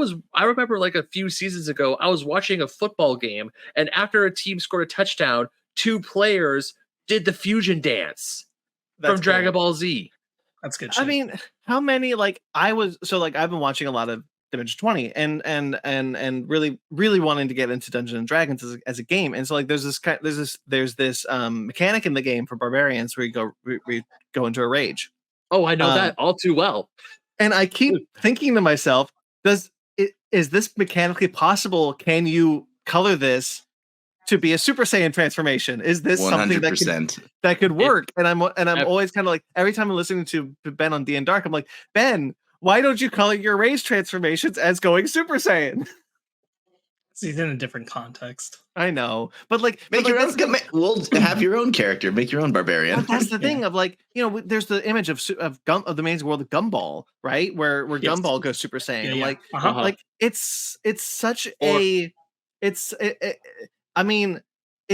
remember like a few seasons ago, I was watching a football game, and after a team scored a touchdown, 2 players did the fusion dance from Dragon Ball Z. That's good shit. I mean, how many I've been watching a lot of Dimension 20 and really wanting to get into Dungeons and Dragons as a game. And so like there's this mechanic in the game for barbarians where you go into a rage. Oh, I know that all too well. And I keep thinking to myself, is this mechanically possible? Can you color this to be a Super Saiyan transformation? Is this 100%. Something that could work? And I'm always kind of like, every time I'm listening to Ben on D&D Dark, I'm like, Ben, why don't you color your rage transformations as going Super Saiyan? He's in a different context. I know, but like, we'll have your own character, make your own barbarian. But that's the thing of like, there's the image of the Amazing World of Gumball, right? Where Gumball goes Super Saiyan. Yeah. Like it's such a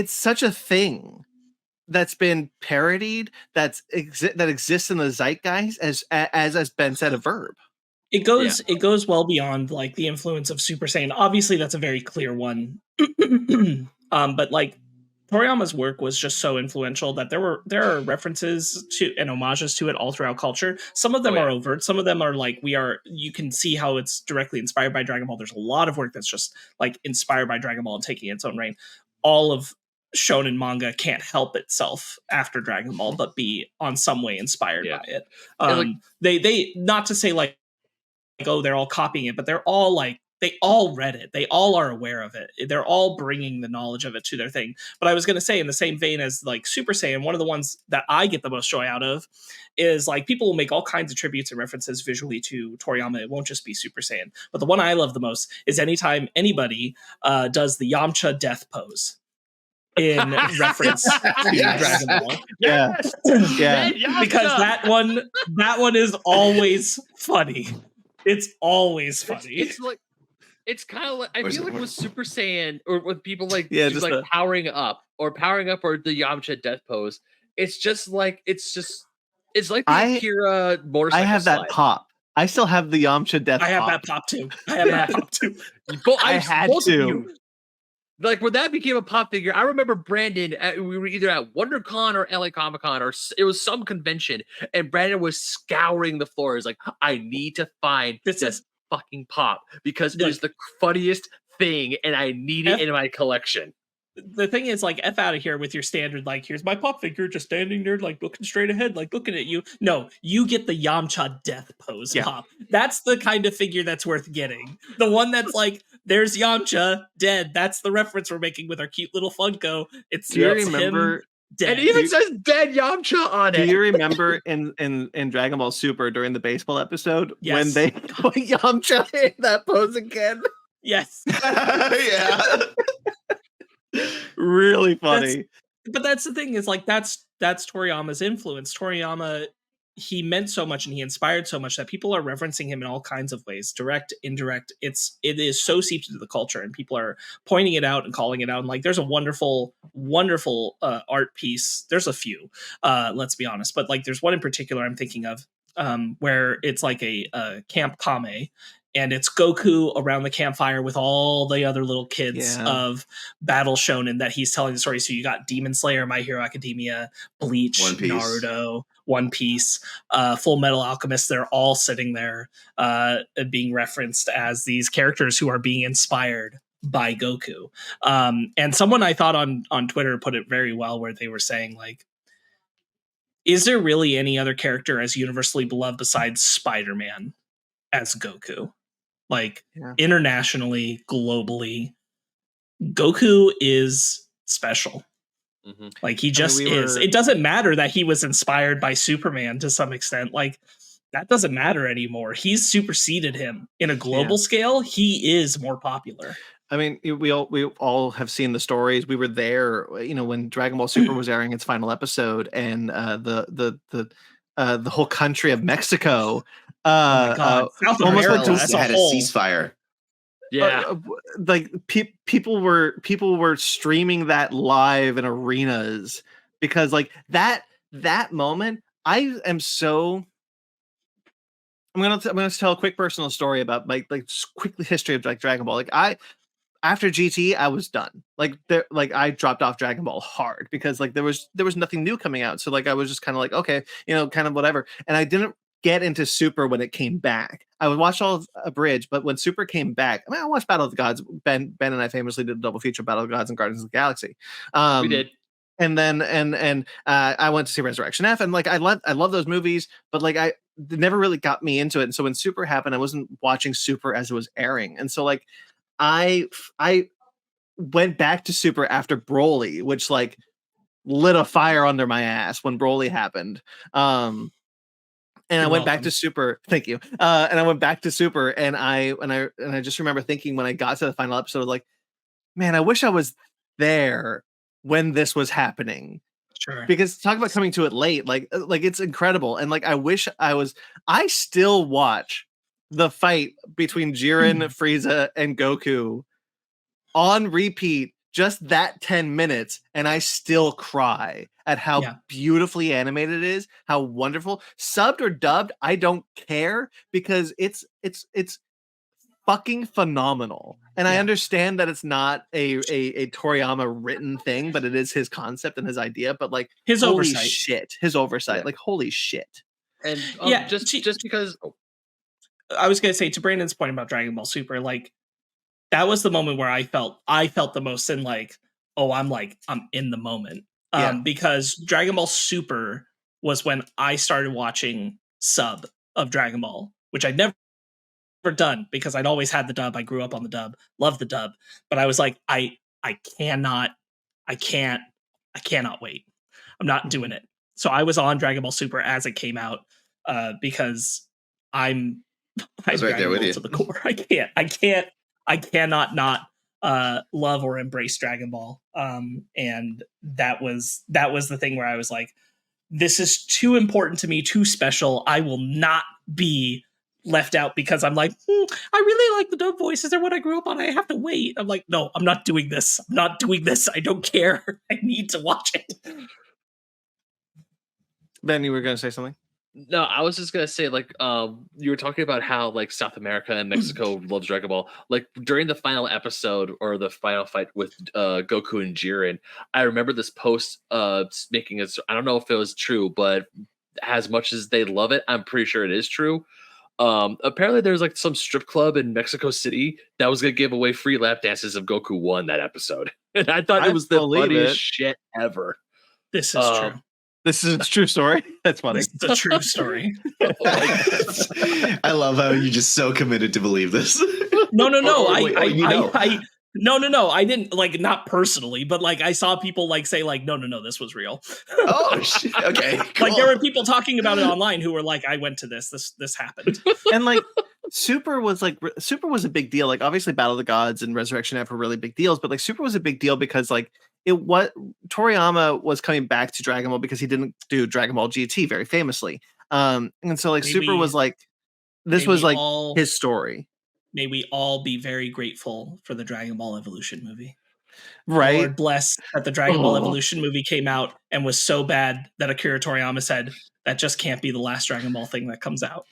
such a thing that's been parodied that exists in the zeitgeist as Ben said, a verb. It goes well beyond like the influence of Super Saiyan. Obviously, that's a very clear one. But like Toriyama's work was just so influential that there are references to and homages to it all throughout culture. Some of them are overt. Some of them are like you can see how it's directly inspired by Dragon Ball. There's a lot of work that's just like inspired by Dragon Ball and taking its own reign. All of shonen manga can't help itself after Dragon Ball, but be on some way inspired by it. They not to say like, oh, they're all copying it, but they're all like, they all read it. They all are aware of it. They're all bringing the knowledge of it to their thing. But I was going to say, in the same vein as like Super Saiyan, one of the ones that I get the most joy out of is like people will make all kinds of tributes and references visually to Toriyama. It won't just be Super Saiyan. But the one I love the most is anytime anybody does the Yamcha death pose in reference to Dragon Ball. Yeah. Because that one is always funny. It's always funny. It's kind of like, I feel like with Super Saiyan or with people like powering up or the Yamcha death pose, it's like the Akira motorcycle. I have that slide. pop. I still have the Yamcha death. I have that pop too. I had to. Like when that became a pop figure, I remember Brandon. We were either at WonderCon or LA Comic Con, or it was some convention, and Brandon was scouring the floor. He's like, "I need to find this fucking pop because it is the funniest thing, and I need it in my collection." The thing is, like, F out of here with your standard, like, here's my pop figure just standing there, like, looking straight ahead, like, looking at you. No, you get the Yamcha death pose pop. That's the kind of figure that's worth getting. The one that's like, there's Yamcha dead. That's the reference we're making with our cute little Funko. Do you remember? Him dead. And it even says dead Yamcha on it. Do you remember in Dragon Ball Super during the baseball episode when they put Yamcha in that pose again? Yes. Yeah. Really funny. But that's the thing is like that's Toriyama's influence. Toriyama, he meant so much and he inspired so much that people are referencing him in all kinds of ways, direct, indirect. It is so seeped into the culture and people are pointing it out and calling it out. And like there's a wonderful art piece. There's a few, let's be honest, but like there's one in particular I'm thinking of where it's like a Camp Kame. And it's Goku around the campfire with all the other little kids of Battle Shonen that he's telling the story. So you got Demon Slayer, My Hero Academia, Bleach, Naruto, One Piece, Full Metal Alchemist. They're all sitting there being referenced as these characters who are being inspired by Goku. And someone I thought on Twitter put it very well where they were saying like, is there really any other character as universally beloved besides Spider-Man as Goku? Like internationally, globally, Goku is special. Mm-hmm. Like he just is. It doesn't matter that he was inspired by Superman to some extent. Like that doesn't matter anymore. He's superseded him in a global scale. He is more popular. I mean, we all have seen the stories. We were there, when Dragon Ball Super was airing its final episode, and the whole country of Mexico. South almost America had a ceasefire. Yeah, like people were streaming that live in arenas because like that moment. I'm gonna tell a quick personal story about like just quickly history of like Dragon Ball. Like after GT, I was done. Like I dropped off Dragon Ball hard because like there was nothing new coming out. So like I was just kind of like, okay, kind of whatever. And I didn't get into Super when it came back. I would watch all of Abridged, but when Super came back, I mean, I watched Battle of the Gods. Ben and I famously did a double feature, Battle of the Gods and Guardians of the Galaxy. We did. And then I went to see Resurrection F, and like I love those movies, but like it never really got me into it. And so when Super happened, I wasn't watching Super as it was airing, and so like I went back to Super after Broly, which like lit a fire under my ass when Broly happened. And I went back to Super. Thank you. And I went back to Super, and I just remember thinking when I got to the final episode, like, man, I wish I was there when this was happening. Sure. Because talk about coming to it late, like it's incredible. And like I wish I still watch the fight between Jiren, Frieza, and Goku on repeat, just that 10 minutes, and I still cry at how beautifully animated it is, how wonderful. Subbed or dubbed, I don't care, because it's fucking phenomenal. And I understand that it's not a Toriyama written thing, but it is his concept and his idea. But like his oversight, like holy shit. And just because I was gonna say, to Brandon's point about Dragon Ball Super, like that was the moment where I felt the most in like, oh, I'm in the moment. Because Dragon Ball Super was when I started watching sub of Dragon Ball, which I'd never done because I'd always had the dub. I grew up on the dub, loved the dub, but I was like, I cannot wait. I'm not doing it. So I was on Dragon Ball Super as it came out, because I'm right there with you to the core. I cannot not love or embrace Dragon Ball. And that was the thing where I was like, this is too important to me, too special. I will not be left out because I'm like, I really like the dub voices. They're what I grew up on. I have to wait. I'm like, no, I'm not doing this. I don't care. I need to watch it. Ben, you were going to say something? No, I was just gonna say, like, you were talking about how like South America and Mexico loves Dragon Ball. Like during the final episode or the final fight with Goku and Jiren, I remember this post making it. I don't know if it was true, but as much as they love it, I'm pretty sure it is true. Apparently, there's like some strip club in Mexico City that was gonna give away free lap dances if Goku won that episode, and I thought it was the funniest shit ever. This is true. This is a true story. That's funny. It's a true story. I love how you're just so committed to believe this. No. No. I didn't, like, not personally, but like I saw people like say like, no, this was real. Oh shit. Okay. Cool. Like there were people talking about it online who were like, I went to this happened. And like Super was a big deal. Like obviously Battle of the Gods and Resurrection F were really big deals, but like Super was a big deal because like Toriyama was coming back to Dragon Ball because he didn't do Dragon Ball GT very famously. And so like Super was like, this was like his story. May we all be very grateful for the Dragon Ball Evolution movie. Right. Lord bless that the Dragon Ball Evolution movie came out and was so bad that Akira Toriyama said that just can't be the last Dragon Ball thing that comes out.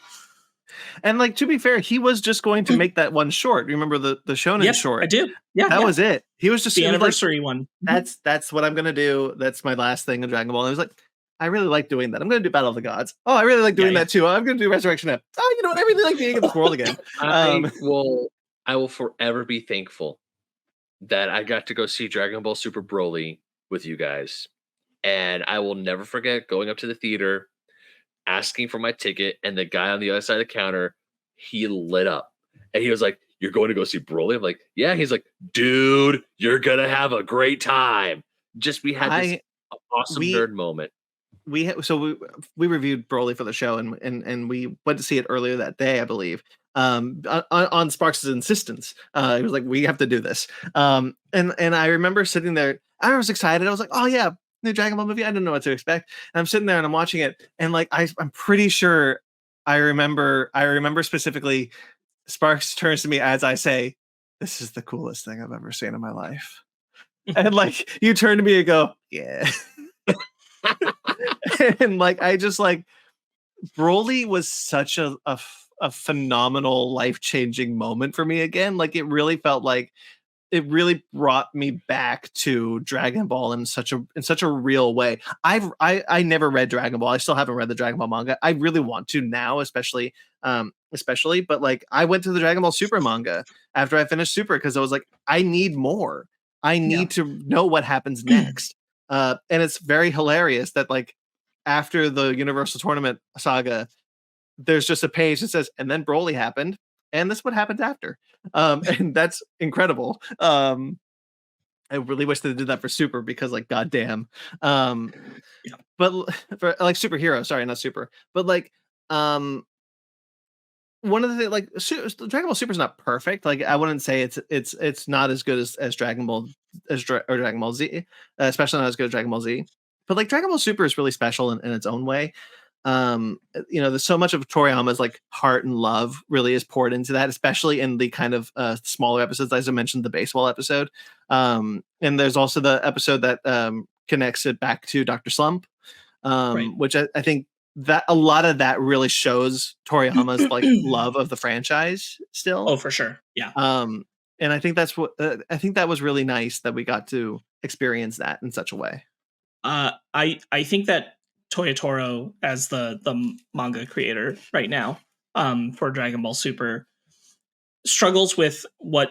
And like, to be fair, he was just going to make that one short. Remember the Shonen short? I do. Yeah. That was it. He was just the anniversary one. That's what I'm going to do. That's my last thing in Dragon Ball. And I was like, I really like doing that. I'm going to do Battle of the Gods. Oh, I really like doing that too. I'm going to do Resurrection F. Oh, you know what? I really like being in this world again. I will forever be thankful that I got to go see Dragon Ball Super Broly with you guys. And I will never forget going up to the theater, asking for my ticket, and the guy on the other side of the counter, he lit up. And he was like, "You're going to go see Broly?" I'm like, "Yeah." He's like, "Dude, you're going to have a great time." We had this awesome nerd moment. We reviewed Broly for the show, and we went to see it earlier that day, I believe. On Spark's insistence, he was like, "We have to do this." And I remember sitting there. I was excited. I was like, "Oh yeah, new Dragon Ball movie." I didn't know what to expect. And I'm sitting there and I'm watching it, and like I'm pretty sure I remember specifically. Sparkz turns to me as I say, "This is the coolest thing I've ever seen in my life." And like you turn to me and go, "Yeah." And like I just like Broly was such a phenomenal life-changing moment for me again. Like it really felt like it really brought me back to Dragon Ball in such a real way. I never read Dragon Ball. I still haven't read the Dragon Ball manga. I really want to now, especially, but like I went to the Dragon Ball Super manga after I finished Super because I was like, I need more. I need to know what happens next. And it's very hilarious that like after the Universal Tournament saga, there's just a page that says, and then Broly happened, and this is what happened after. And that's incredible. I really wish they did that for Super because like goddamn. But for like Superhero, sorry, not Super. But like one of the things, like Dragon Ball Super is not perfect. Like I wouldn't say it's not as good as Dragon Ball or Dragon Ball Z, especially not as good as Dragon Ball Z. But like Dragon Ball Super is really special in its own way. There's so much of Toriyama's like heart and love really is poured into that, especially in the kind of smaller episodes, as I mentioned, the baseball episode. And there's also the episode that connects it back to Dr. Slump, which I think that a lot of that really shows Toriyama's like love of the franchise still. Oh, for sure. Yeah. And I think that's what I think that was really nice that we got to experience that in such a way. I think that Toya Toro, as the manga creator right now for Dragon Ball Super, struggles with what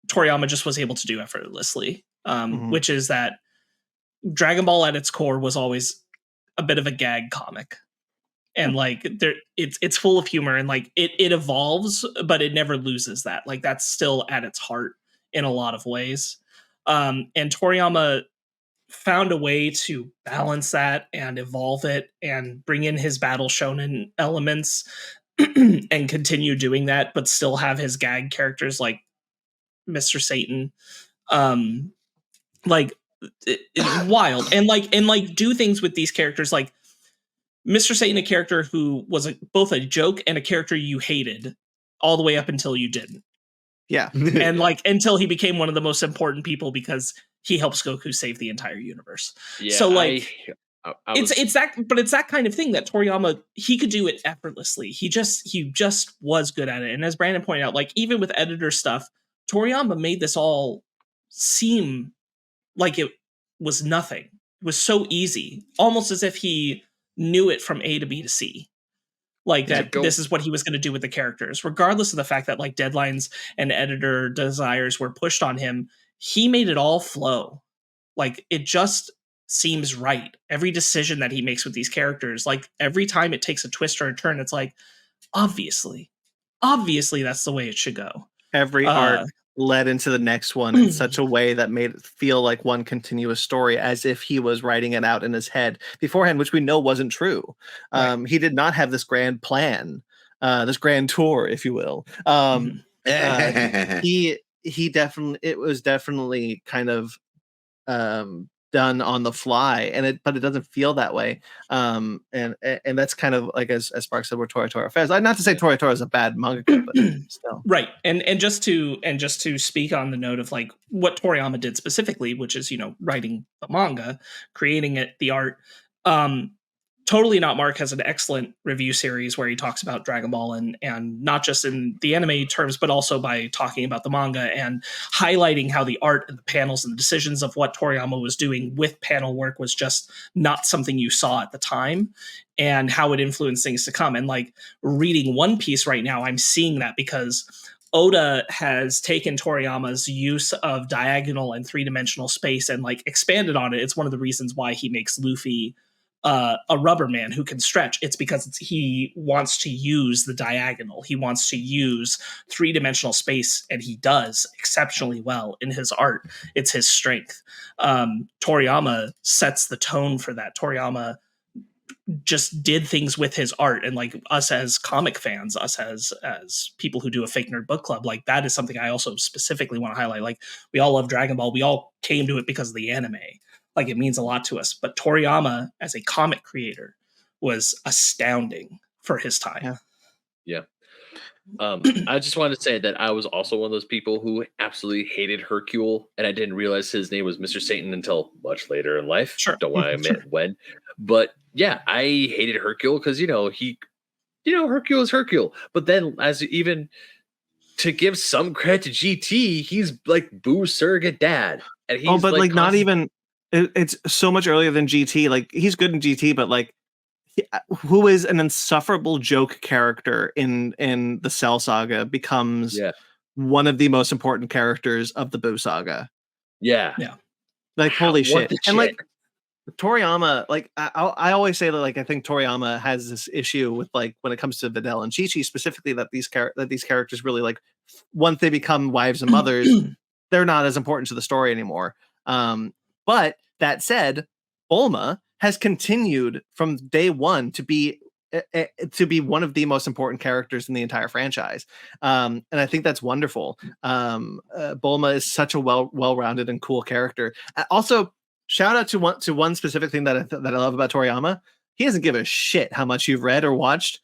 Toriyama just was able to do effortlessly, which is that Dragon Ball at its core was always a bit of a gag comic. And like it's full of humor, and like it evolves, but it never loses that. Like that's still at its heart in a lot of ways. And Toriyama found a way to balance that and evolve it and bring in his battle shonen elements and continue doing that, but still have his gag characters like Mr. Satan. It's wild. And do things with these characters like Mr. Satan, a character who was both a joke and a character you hated all the way up until you didn't. Yeah. And like until he became one of the most important people because he helps Goku save the entire universe. Yeah, so like it's that kind of thing that Toriyama, he could do it effortlessly. He just was good at it. And as Brandon pointed out, like even with editor stuff, Toriyama made this all seem like it was nothing. It was so easy, almost as if he knew it from A to B to C. Like that this is what he was going to do with the characters, regardless of the fact that like deadlines and editor desires were pushed on him. He made it all flow. Like it just seems right. Every decision that he makes with these characters, like every time it takes a twist or a turn, it's like, obviously that's the way it should go. Every arc led into the next one in such a way that made it feel like one continuous story, as if he was writing it out in his head beforehand, which we know wasn't true. He did not have this grand plan, this grand tour, if you will. He definitely, it was definitely kind of done on the fly, but it doesn't feel that way. And that's kind of like as Sparkz said, where Toya Toro fails. Not to say Toya Toro is a bad manga, but still. Right. And just to speak on the note of like what Toriyama did specifically, which is, writing the manga, creating it, the art. Totally Not Mark has an excellent review series where he talks about Dragon Ball and not just in the anime terms, but also by talking about the manga and highlighting how the art and the panels and the decisions of what Toriyama was doing with panel work was just not something you saw at the time, and how it influenced things to come. And like reading One Piece right now, I'm seeing that because Oda has taken Toriyama's use of diagonal and three-dimensional space and like expanded on it. It's one of the reasons why he makes Luffy a rubber man who can stretch. It's because he wants to use the diagonal. He wants to use three-dimensional space, and he does exceptionally well in his art. It's his strength. Toriyama sets the tone for that. Toriyama just did things with his art, and like us as comic fans, us as people who do a Fake Nerd Book Club, like that is something I also specifically want to highlight. Like we all love Dragon Ball. We all came to it because of the anime. Like it means a lot to us, but Toriyama as a comic creator was astounding for his time. Yeah. I just wanted to say that I was also one of those people who absolutely hated Hercule, and I didn't realize his name was Mr. Satan until much later in life. Sure. Don't want to admit when, but yeah, I hated Hercule because Hercule is Hercule. But then to give some credit to GT, he's like Boo's surrogate dad, and he's but like not constant- even. It's so much earlier than GT. Like he's good in GT, but like who is an insufferable joke character in the Cell Saga becomes one of the most important characters of the Boo Saga. Yeah. Like holy shit. the And like Toriyama, like I always say that like I think Toriyama has this issue with like when it comes to Videl and Chi-Chi specifically that these characters really like once they become wives and mothers, they're not as important to the story anymore. But that said, Bulma has continued from day one to be one of the most important characters in the entire franchise, and I think that's wonderful. Bulma is such a well-rounded and cool character. Also, shout out to one specific thing that I love about Toriyama. He doesn't give a shit how much you've read or watched.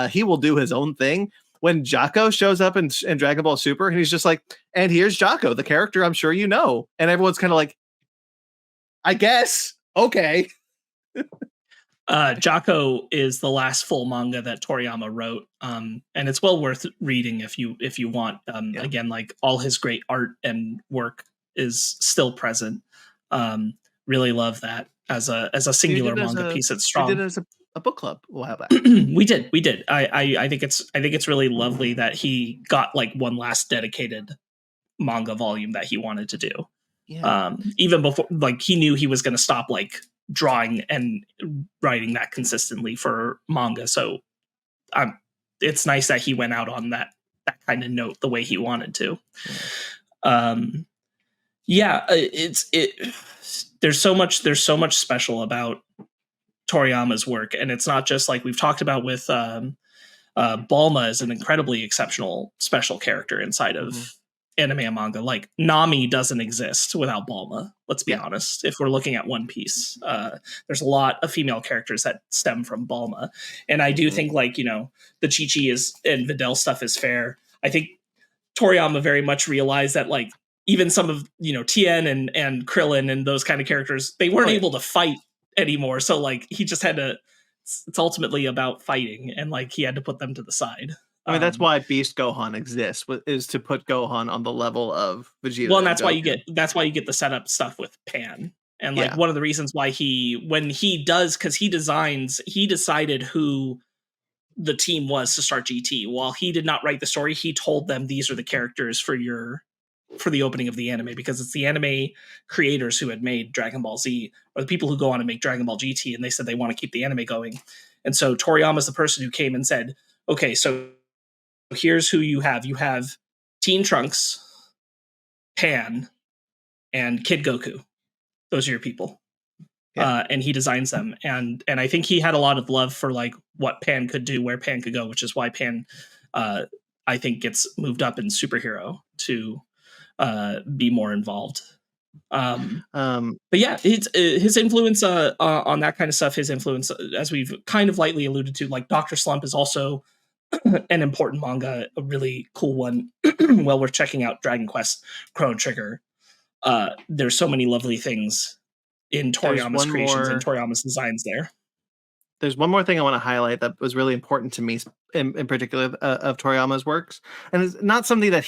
He will do his own thing. When Jocko shows up in Dragon Ball Super, and he's just like, "And here's Jocko, the character I'm sure you know," and everyone's kind of like, "I guess, okay." Jocko is the last full manga that Toriyama wrote, and it's well worth reading if you want. Again, like all his great art and work is still present. Really love that as a singular manga piece. It's strong. We did it as a book club a while back. we did. I think it's really lovely that he got like one last dedicated manga volume that he wanted to do. Yeah. Even before, like he knew he was going to stop like drawing and writing that consistently for manga. So it's nice that he went out on that kind of note the way he wanted to. There's so much special about Toriyama's work, and it's not just like we've talked about with Bulma is an incredibly exceptional special character inside of anime and manga. Like Nami doesn't exist without Bulma. Let's be honest. If we're looking at One Piece, there's a lot of female characters that stem from Bulma, and I do think like the Chi-Chi is and Videl stuff is fair. I think Toriyama very much realized that like even some of Tien and Krillin and those kind of characters, they weren't able to fight anymore. So like he just had to. It's ultimately about fighting, and like he had to put them to the side. I mean, that's why Beast Gohan exists, is to put Gohan on the level of Vegeta. Well, and that's why you get the setup stuff with Pan. And like one of the reasons why because he decided who the team was to start GT. While he did not write the story, he told them these are the characters for the opening of the anime, because it's the anime creators who had made Dragon Ball Z, or the people who go on and make Dragon Ball GT, and they said they want to keep the anime going. And so Toriyama's the person who came and said, okay, so here's who you have. You have Teen Trunks, Pan, and Kid Goku. Those are your people. And he designs them. And I think he had a lot of love for like what Pan could do, where Pan could go, which is why Pan, I think, gets moved up in Superhero to be more involved. But yeah, his influence on that kind of stuff, his influence, as we've kind of lightly alluded to, like Dr. Slump is also an important manga, a really cool one. Well worth checking out. Dragon Quest, Chrono Trigger. There's so many lovely things in Toriyama's creations and Toriyama's designs there. There's one more thing I want to highlight that was really important to me in particular of Toriyama's works, and it's not something that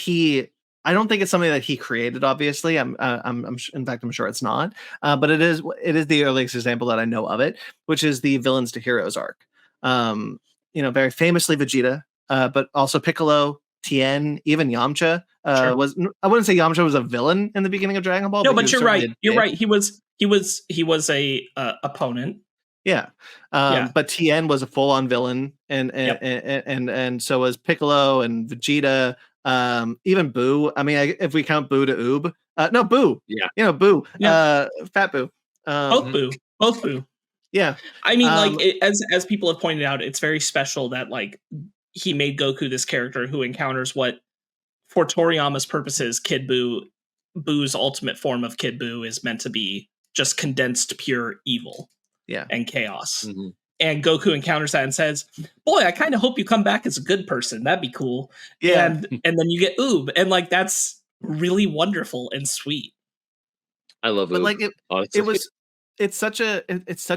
I don't think it's something that he created. Obviously, in fact, I'm sure it's not. But it is the earliest example that I know of it, which is the villains to heroes arc. Very famously Vegeta, but also Piccolo, Tien, even Yamcha was. I wouldn't say Yamcha was a villain in the beginning of Dragon Ball. No, but you're right. You're right. He was a opponent. Yeah. But Tien was a full-on villain, and so was Piccolo and Vegeta. Even Boo. I mean, if we count Boo to Oob, no Boo. Yeah, Boo. Yeah. Fat Boo. Both Boo. Yeah. I mean, as people have pointed out, it's very special that like he made Goku this character who encounters what, for Toriyama's purposes, Boo's ultimate form of Kid Boo is meant to be just condensed pure evil. Yeah. And chaos. Mm-hmm. And Goku encounters that and says, boy, I kind of hope you come back as a good person. That'd be cool. Yeah. And then you get Oob. And like, that's really wonderful and sweet. I love it. But like it's such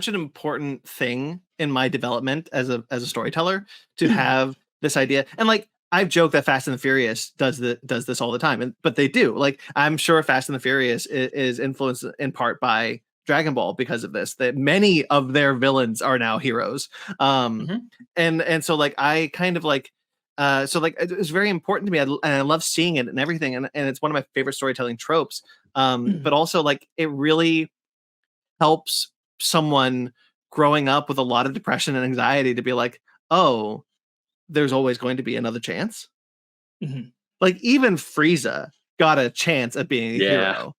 an important thing in my development as a storyteller to have this idea. And like, I've joked that Fast and the Furious does this all the time, but they do. Like, I'm sure Fast and the Furious is influenced in part by Dragon Ball because of this. That many of their villains are now heroes. And so like I kind of like so like it was very important to me, and I love seeing it and everything, and it's one of my favorite storytelling tropes. But also like it really helps someone growing up with a lot of depression and anxiety to be like, oh, there's always going to be another chance. Like even Frieza got a chance at being a hero.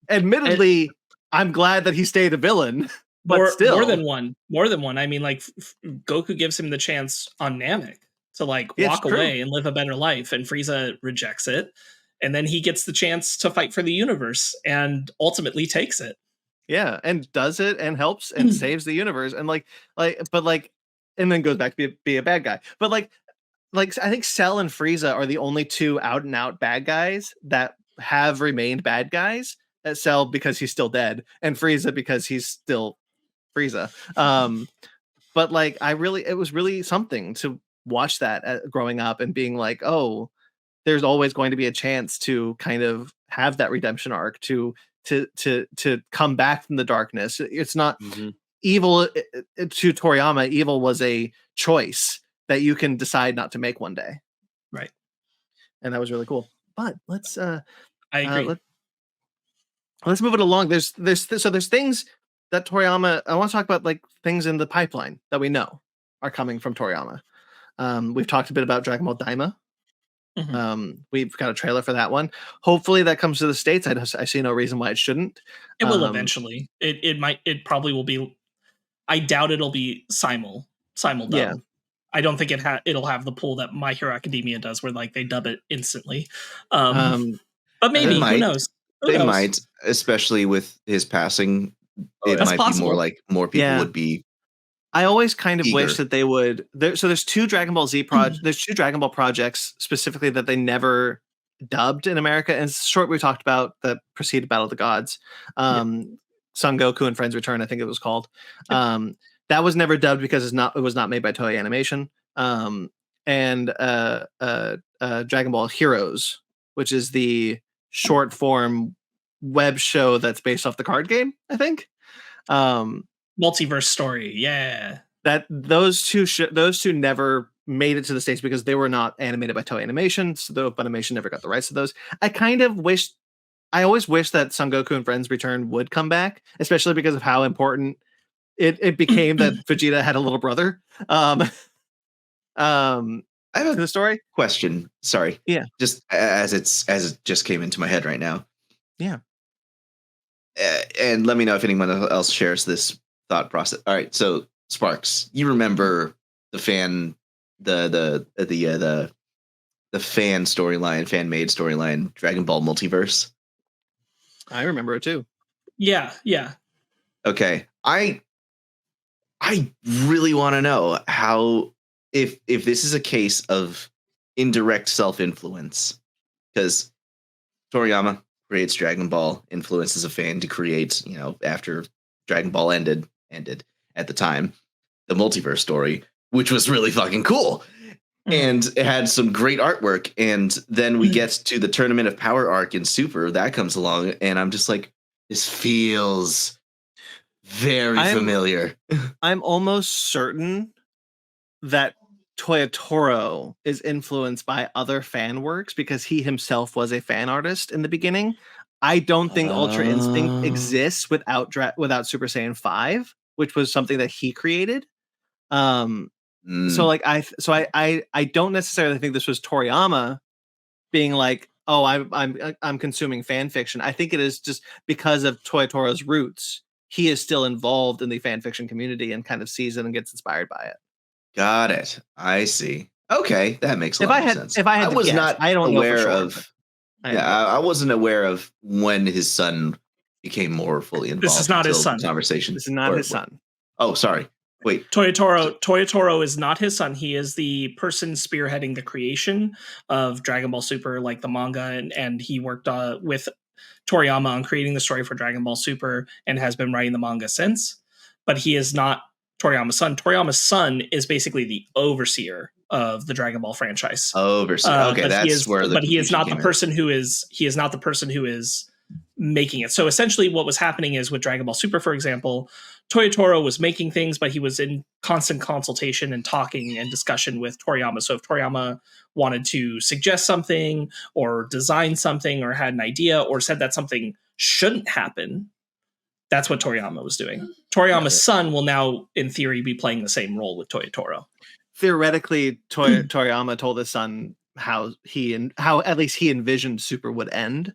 Admittedly, I'm glad that he stayed a villain, but still more than one. I mean, like Goku gives him the chance on Namek to like walk away and live a better life, and Frieza rejects it, and then he gets the chance to fight for the universe and ultimately takes it. Yeah, and does it and helps and saves the universe, and and then goes back to be a bad guy. But like I think Cell and Frieza are the only two out and out bad guys that have remained bad guys. Cell because he's still dead, and Frieza because he's still Frieza. But like it was really something to watch that growing up and being like, oh, there's always going to be a chance to kind of have that redemption arc to come back from the darkness. It's not evil to Toriyama. Evil was a choice that you can decide not to make one day. Right. And that was really cool. But let's I agree. Let's move it along. There's things that Toriyama, I want to talk about like things in the pipeline that we know are coming from Toriyama. We've talked a bit about Dragon Ball Daima. We've got a trailer for that one. Hopefully that comes to the States. I see no reason why it shouldn't. It will eventually. It probably will be. I doubt it'll be simul dub. Yeah. I don't think it'll have the pull that My Hero Academia does, where like they dub it instantly. But maybe who knows? They might, especially with his passing. It might possible. Be more like more people would be. I always kind of eager. wish that they would. There's two Dragon Ball Z projects. There's two Dragon Ball projects specifically that they never dubbed in America. And short, we talked about that preceded Battle of the Gods. Son Goku and Friends Return, I think it was called. That was never dubbed because it was not made by Toei Animation. And Dragon Ball Heroes, which is the short form web show that's based off the card game, I think. Multiverse story, yeah. That those two never made it to the States because they were not animated by Toei Animation, so the Funimation never got the rights to those. I always wish that Son Goku and Friends Return would come back, especially because of how important it became that Vegeta had a little brother. I have the story question. Sorry. Yeah. Just as it just came into my head right now. Yeah. And let me know if anyone else shares this thought process. All right. So Sparkz, you remember the fan storyline, fan made storyline, Dragon Ball Multiverse? I remember it too. Yeah. Okay. I really want to know how if this is a case of indirect self-influence, because Toriyama creates Dragon Ball, influences a fan to create, after Dragon Ball ended at the time, the multiverse story, which was really fucking cool. And it had some great artwork. And then we get to the Tournament of Power arc in Super that comes along. And I'm just like, this feels very familiar. I'm almost certain that Toyotoro is influenced by other fan works because he himself was a fan artist in the beginning. I don't think Ultra Instinct exists without Super Saiyan 5, which was something that he created. So like I don't necessarily think this was Toriyama being like, oh, I'm consuming fan fiction. I think it is just because of Toyotoro's roots. He is still involved in the fan fiction community and kind of sees it and gets inspired by it. Got it. I see. Okay, that makes a lot of sense. If I was not aware of. I wasn't aware of when his son became more fully involved. This is not his son. Conversation. This is not his son. Oh, sorry. Wait. Toyotoro is not his son. He is the person spearheading the creation of Dragon Ball Super, like the manga, and he worked with Toriyama on creating the story for Dragon Ball Super and has been writing the manga since. But he is not Toriyama's son. Toriyama's son is basically the overseer of the Dragon Ball franchise. Overseer. Okay, But that's where the he is confusion not the came in. person who is making it. So essentially what was happening is with Dragon Ball Super, for example, Toyotaro was making things, but he was in constant consultation and talking and discussion with Toriyama. So if Toriyama wanted to suggest something or design something or had an idea or said that something shouldn't happen, that's what Toriyama was doing. Toriyama's son will now, in theory, be playing the same role with Toyotaro. Theoretically, Toriyama told his son how at least he envisioned Super would end.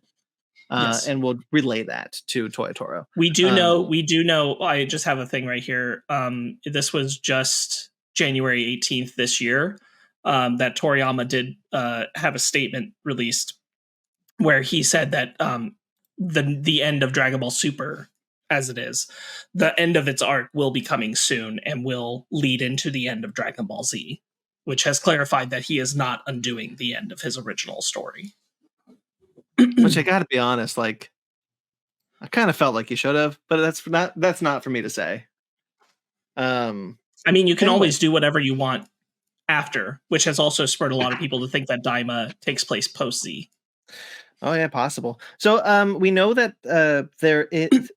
Yes. And we'll relay that to Toyotaro. We do know. I just have a thing right here. This was just January 18th this year that Toriyama did have a statement released where he said that the end of Dragon Ball Super, as it is, the end of its arc will be coming soon and will lead into the end of Dragon Ball Z, which has clarified that he is not undoing the end of his original story. Which I got to be honest, like I kind of felt like he should have, but that's not for me to say. I mean, you can always do whatever you want after, which has also spurred a lot of people to think that Daima takes place post Z. Oh yeah, possible. So we know that there is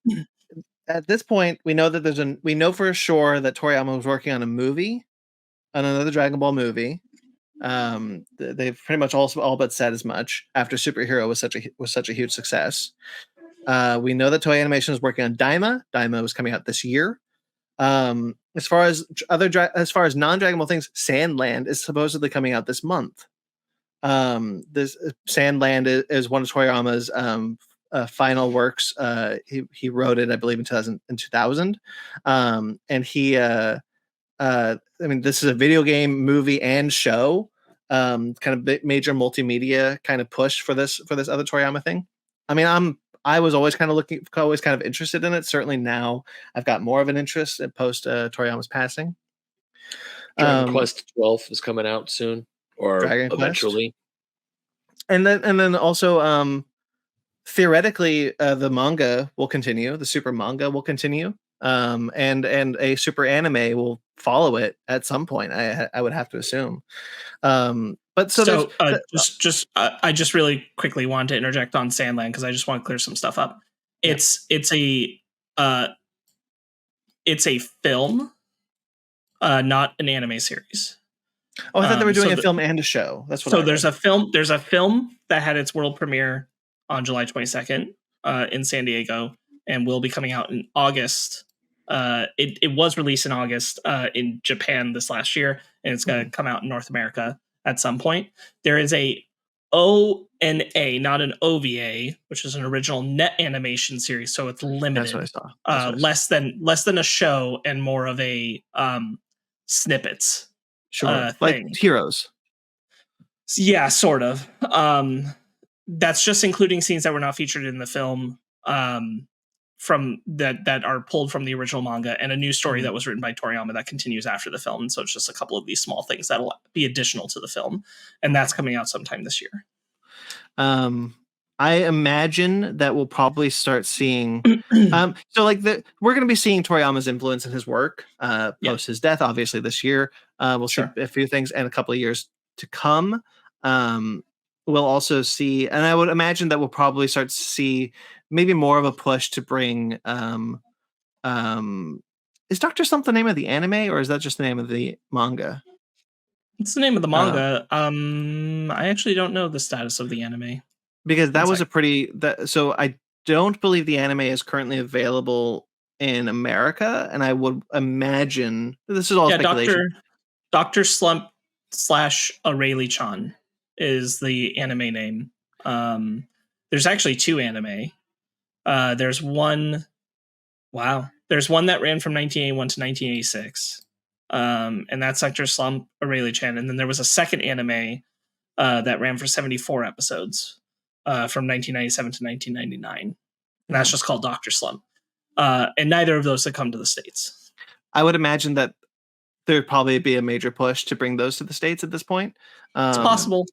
at this point we know that we know for sure that Toriyama was working on another Dragon Ball movie. They've pretty much all but said as much after Superhero was such a huge success. We know that Toei Animation is working on Daima. Daima was coming out this year. As far as non-Dragon Ball things, Sandland is supposedly coming out this month. This Sandland is one of Toriyama's final works. He wrote it, I believe, in 2000. And he I mean, this is a video game, movie, and show. Kind of major multimedia kind of push for this other Toriyama thing. I mean, I was always kind of interested in it. Certainly now I've got more of an interest at post Toriyama's passing. Dragon Quest 12 is coming out soon, or Dragon eventually. Quest. And then also theoretically the manga will continue. The Super manga will continue. And a Super anime will follow it at some point. I would have to assume. But I just really quickly wanted to interject on Sandland because I just want to clear some stuff up. It's a film, not an anime series. Oh, I thought they were doing a film and a show. That's what. There's a film that had its world premiere on July 22nd in San Diego and will be coming out in August. It was released in August in Japan this last year, and it's going to come out in North America at some point. There is a ONA, not an OVA, which is an original net animation series, so it's limited. That's what I saw. Less than a show and more of a snippets. Sure, like thing. Heroes. Yeah, sort of. That's just including scenes that were not featured in the film. From that are pulled from the original manga, and a new story that was written by Toriyama that continues after the film. And so it's just a couple of these small things that'll be additional to the film, and that's coming out sometime this year. I imagine that we'll probably start seeing so like we're going to be seeing Toriyama's influence in his work post his death, obviously this year. We'll see a few things, and a couple of years to come. We'll also see, and I would imagine that we'll probably start to see maybe more of a push to bring is Dr. Slump the name of the anime, or is that just the name of the manga? It's the name of the manga. I actually don't know the status of the anime. Because that was so I don't believe the anime is currently available in America, and I would imagine this is all speculation. Dr. Slump / Aurelie-chan is the anime name. There's actually two anime. There's one that ran from 1981 to 1986. And that's Dr. Slump Aurelie-chan. And then there was a second anime that ran for 74 episodes from 1997 to 1999. And that's just called Dr. Slump. And neither of those have come to the States. I would imagine that there'd probably be a major push to bring those to the States at this point. It's possible.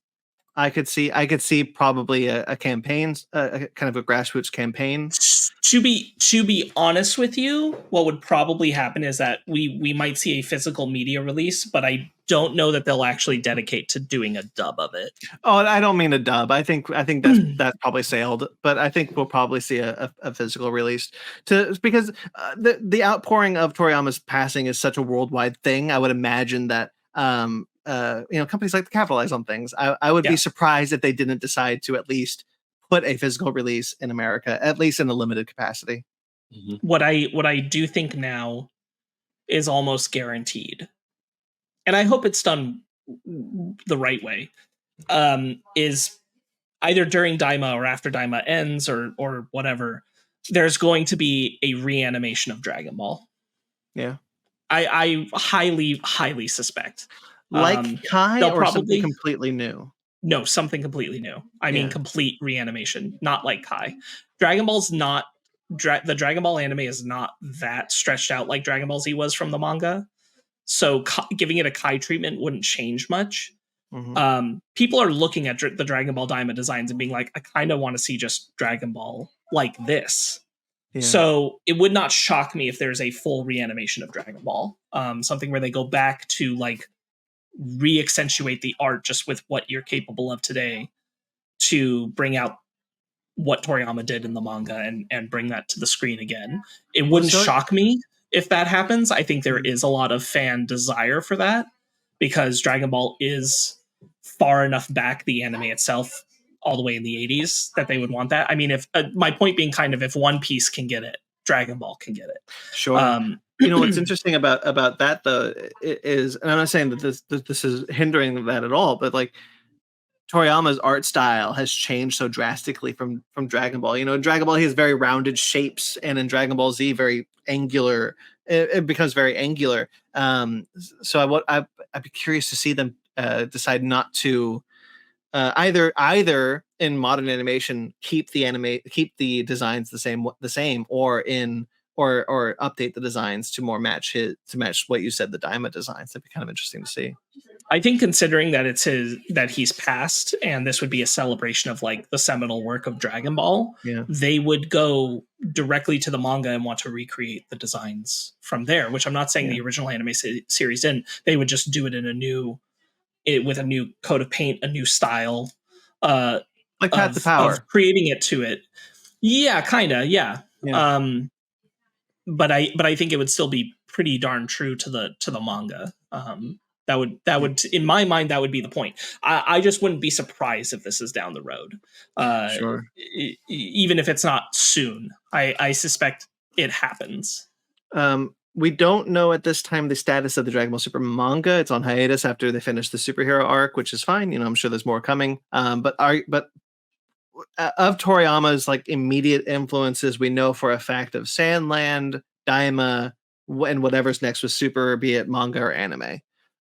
I could see probably a campaign, a kind of a grassroots campaign. To be honest with you, what would probably happen is that we might see a physical media release, but I don't know that they'll actually dedicate to doing a dub of it. Oh, I don't mean a dub. I think that's probably sailed, but I think we'll probably see a physical release because the outpouring of Toriyama's passing is such a worldwide thing. I would imagine that companies like to capitalize on things. I would be surprised if they didn't decide to at least put a physical release in America, at least in a limited capacity. Mm-hmm. What I do think now is almost guaranteed, and I hope it's done the right way, is either during Daima or after Daima ends or whatever, there's going to be a reanimation of Dragon Ball. Yeah. I highly suspect. Like Kai they'll or something completely new? No, something completely new. I mean, complete reanimation, not like Kai. Dragon Ball's not... the Dragon Ball anime is not that stretched out like Dragon Ball Z was from the manga. So giving it a Kai treatment wouldn't change much. Mm-hmm. People are looking at the Dragon Ball Daima designs and being like, I kind of want to see just Dragon Ball like this. Yeah. So it would not shock me if there's a full reanimation of Dragon Ball. Something where they go back to like re-accentuate the art just with what you're capable of today to bring out what Toriyama did in the manga and bring that to the screen again. It wouldn't shock me if that happens. I think there is a lot of fan desire for that because Dragon Ball is far enough back, the anime itself, all the way in the 80s, that they would want that. I mean, if my point being kind of, if One Piece can get it, Dragon Ball can get it. Sure. What's interesting about that though is, and I'm not saying that this is hindering that at all, but like Toriyama's art style has changed so drastically from Dragon Ball. In Dragon Ball he has very rounded shapes, and in Dragon Ball Z very angular. It becomes very angular. So I'd be curious to see them decide not to either in modern animation keep the designs the same, or update the designs to more match what you said, the Daima designs. That'd be kind of interesting to see. I think considering that that he's passed and this would be a celebration of like the seminal work of Dragon Ball, they would go directly to the manga and want to recreate the designs from there, which I'm not saying the original anime series didn't. They would just do it with a new coat of paint, a new style, like Path to Power, of creating it to it. Yeah, kind of. Yeah. But I think it would still be pretty darn true to the manga. That would in my mind, that would be the point. I just wouldn't be surprised if this is down the road. Sure. Even if it's not soon, I suspect it happens. We don't know at this time the status of the Dragon Ball Super manga. It's on hiatus after they finish the superhero arc, which is fine. I'm sure there's more coming. But of Toriyama's like immediate influences, we know for a fact of Sandland, Daima, and whatever's next with Super, be it manga or anime.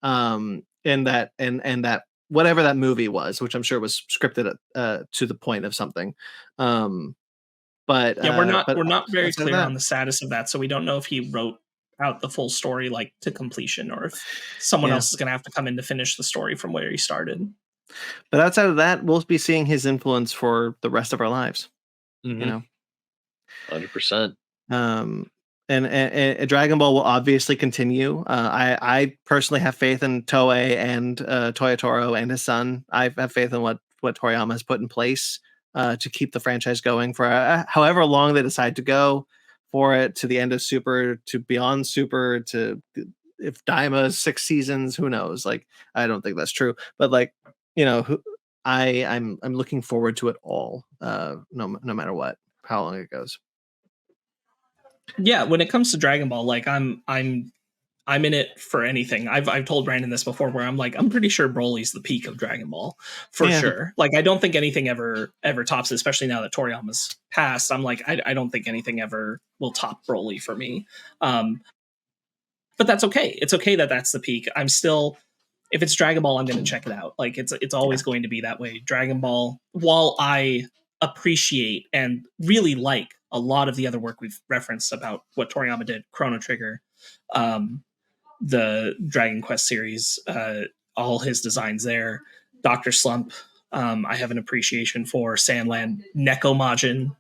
And that whatever that movie was, which I'm sure was scripted to the point of something. But we're not very clear on the status of that, so we don't know if he wrote out the full story like to completion, or if someone else is going to have to come in to finish the story from where he started. But outside of that, we'll be seeing his influence for the rest of our lives. 100%. And Dragon Ball will obviously continue. I personally have faith in Toei and Toyotaro and his son. I have faith in what Toriyama has put in place to keep the franchise going for however long they decide to go for it, to the end of Super, to beyond Super, to if Daima is 6 seasons, who knows? Like, I don't think that's true, but like, I'm looking forward to it all, no matter what, how long it goes. Yeah, when it comes to Dragon Ball, like I'm in it for anything. I've told Brandon this before, where I'm like, I'm pretty sure Broly's the peak of Dragon Ball for sure. Like, I don't think anything ever tops it, especially now that Toriyama's passed. I'm like, I don't think anything ever will top Broly for me. But that's okay. It's okay that that's the peak. I'm still, if it's Dragon Ball, I'm going to check it out. Like, it's always going to be that way. Dragon Ball, while I appreciate and really like a lot of the other work we've referenced about what Toriyama did, Chrono Trigger, the Dragon Quest series, all his designs there, Dr. Slump, I have an appreciation for Sandland, Nekomajin.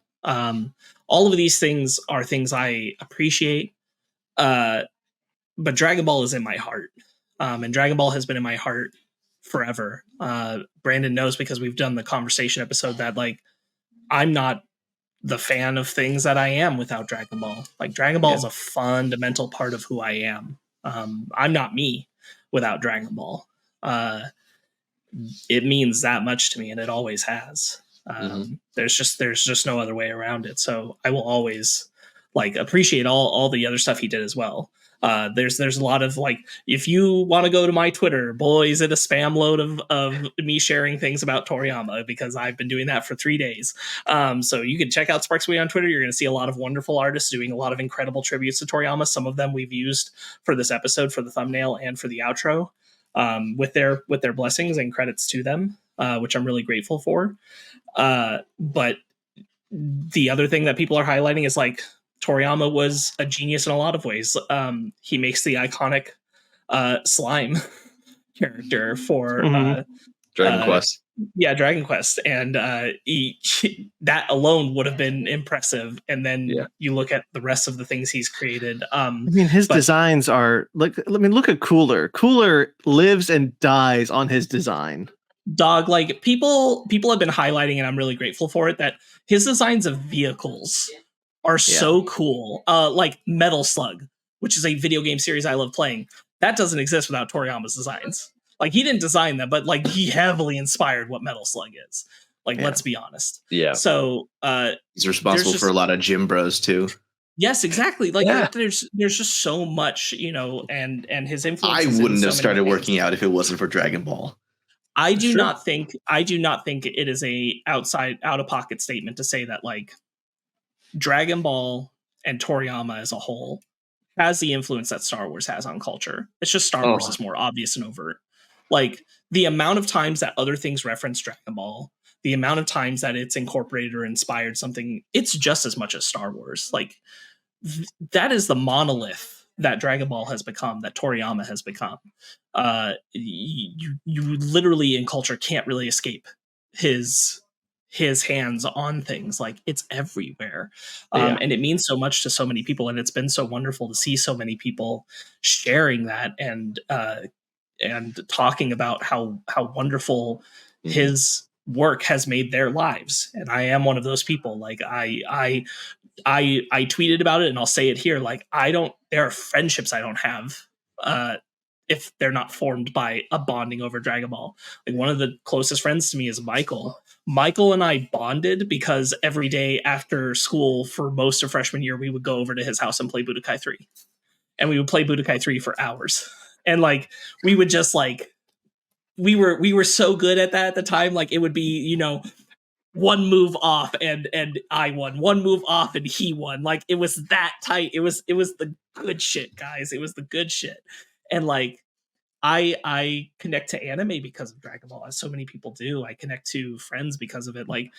All of these things are things I appreciate. But Dragon Ball is in my heart. And Dragon Ball has been in my heart forever. Brandon knows because we've done the conversation episode that like I'm not the fan of things that I am without Dragon Ball. Like Dragon Ball is a fundamental part of who I am. I'm not me without Dragon Ball. It means that much to me, and it always has. There's just no other way around it. So I will always like appreciate all the other stuff he did as well. There's a lot of like, if you want to go to my Twitter, boy, is it a spam load of me sharing things about Toriyama, because I've been doing that for 3 days. So you can check out Sparkz Witty on Twitter. You're going to see a lot of wonderful artists doing a lot of incredible tributes to Toriyama. Some of them we've used for this episode, for the thumbnail and for the outro, with their blessings and credits to them, which I'm really grateful for. But the other thing that people are highlighting is like, Toriyama was a genius in a lot of ways. He makes the iconic slime character for Dragon Quest. Yeah, Dragon Quest. And that alone would have been impressive. And then you look at the rest of the things he's created. I mean, his designs are like, I mean, look at Cooler. Cooler lives and dies on his design. Dog, like people have been highlighting, and I'm really grateful for it, that his designs of vehicles are so cool. Like Metal Slug, which is a video game series I love playing. That doesn't exist without Toriyama's designs. Like he didn't design them, but like he heavily inspired what Metal Slug is. Like, let's be honest. Yeah. So he's responsible for a lot of gym bros too. Yes, exactly. Like there's just so much, you know, and his influence. I wouldn't have started working out if it wasn't for Dragon Ball. I do not think it is a out of pocket statement to say that like Dragon Ball and Toriyama as a whole has the influence that Star Wars has on culture. It's just Star Wars is more obvious and overt. Like the amount of times that other things reference Dragon Ball, the amount of times that it's incorporated or inspired something, it's just as much as Star Wars. Like that is the monolith that Dragon Ball has become, that Toriyama has become. You literally in culture can't really escape his hands on things. Like it's everywhere. And it means so much to so many people, and it's been so wonderful to see so many people sharing that and talking about how wonderful his work has made their lives. And I am one of those people. Like I tweeted about it, and I'll say it here. Like there are friendships I don't have if they're not formed by a bonding over Dragon Ball. Like one of the closest friends to me is Michael. Michael and I bonded because every day after school for most of freshman year, we would go over to his house and play Budokai 3. And we would play Budokai 3 for hours. And like, we would just like, we were so good at that at the time. Like it would be, you know, one move off and I won, one move off and he won. Like it was that tight. It was the good shit, guys. It was the good shit. And like, I connect to anime because of Dragon Ball, as so many people do. I connect to friends because of it. Like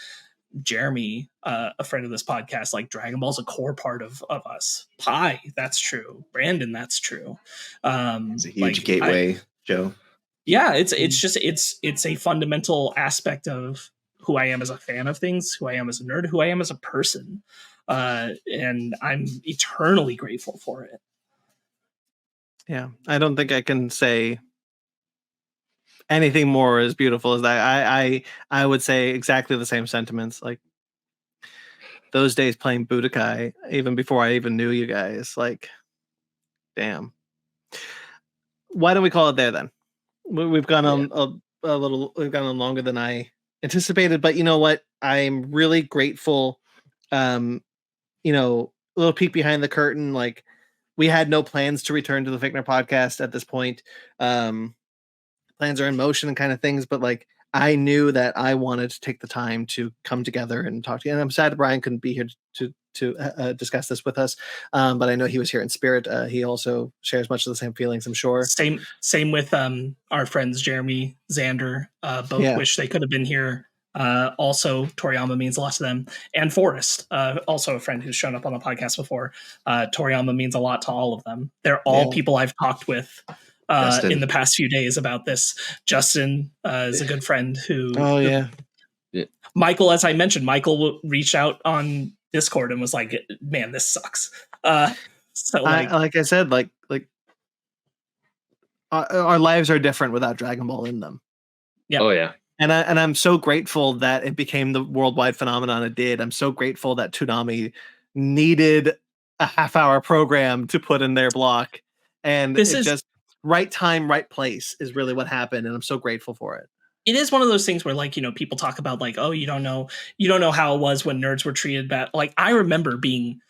Jeremy, a friend of this podcast, like Dragon Ball's a core part of us. Phai, that's true. Brandon, that's true. It's a huge gateway, Joe. Yeah, it's a fundamental aspect of who I am as a fan of things, who I am as a nerd, who I am as a person. And I'm eternally grateful for it. Yeah, I don't think I can say anything more as beautiful as that. I would say exactly the same sentiments. Like those days playing Budokai, even before I even knew you guys. Like, damn. Why don't we call it there then? We've gone on a little. We've gone on longer than I anticipated, but you know what? I'm really grateful. You know, a little peek behind the curtain, like. We had no plans to return to the Fickner podcast at this point. Plans are in motion and kind of things, but like I knew that I wanted to take the time to come together and talk to you. And I'm sad Brian couldn't be here to discuss this with us, but I know he was here in spirit. He also shares much of the same feelings, I'm sure. Same with our friends Jeremy, Xander. Both wish they could have been here. Also, Toriyama means a lot to them. And Forrest, also a friend who's shown up on the podcast before. Toriyama means a lot to all of them. They're all people I've talked with Justin. in the past few days about this. Justin is a good friend who. Oh yeah. Michael, as I mentioned, Michael reached out on Discord and was like, "Man, this sucks." So like I said, like our lives are different without Dragon Ball in them. Yeah. Oh yeah. And I'm so grateful that it became the worldwide phenomenon it did. I'm so grateful that Toonami needed a half-hour program to put in their block, and This it is- just right time, right place is really what happened, and I'm so grateful for it. it is one of those things where, like, you know, people talk about like, oh, you don't know how it was when nerds were treated bad. Like, I remember being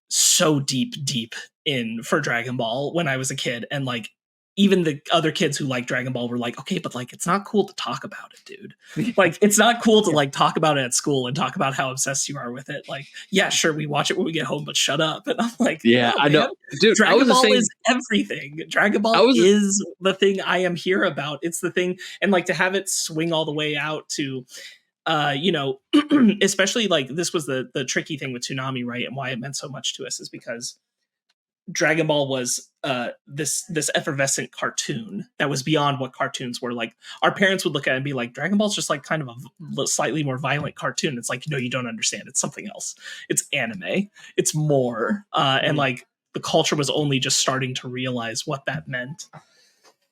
so deep in for Dragon Ball when I was a kid, and like even the other kids who like Dragon Ball were like, okay, but like it's not cool to talk about it, dude. Like, it's not cool to like talk about it at school and talk about how obsessed you are with it. Like, yeah, sure, we watch it when we get home, but shut up. And I'm like, Yeah, no, I know, man. dude. I Dragon was the Ball same. is everything. Dragon Ball is the thing I am here about. It's the thing, and like to have it swing all the way out to, you know, especially like this was the tricky thing with Toonami, right? And why it meant so much to us is because Dragon Ball was this effervescent cartoon that was beyond what cartoons were. Like, our parents would look at it and be like, Dragon Ball's just like kind of a slightly more violent cartoon. It's like, no, you don't understand. It's something else. It's anime. It's more. And like the culture was only just starting to realize what that meant.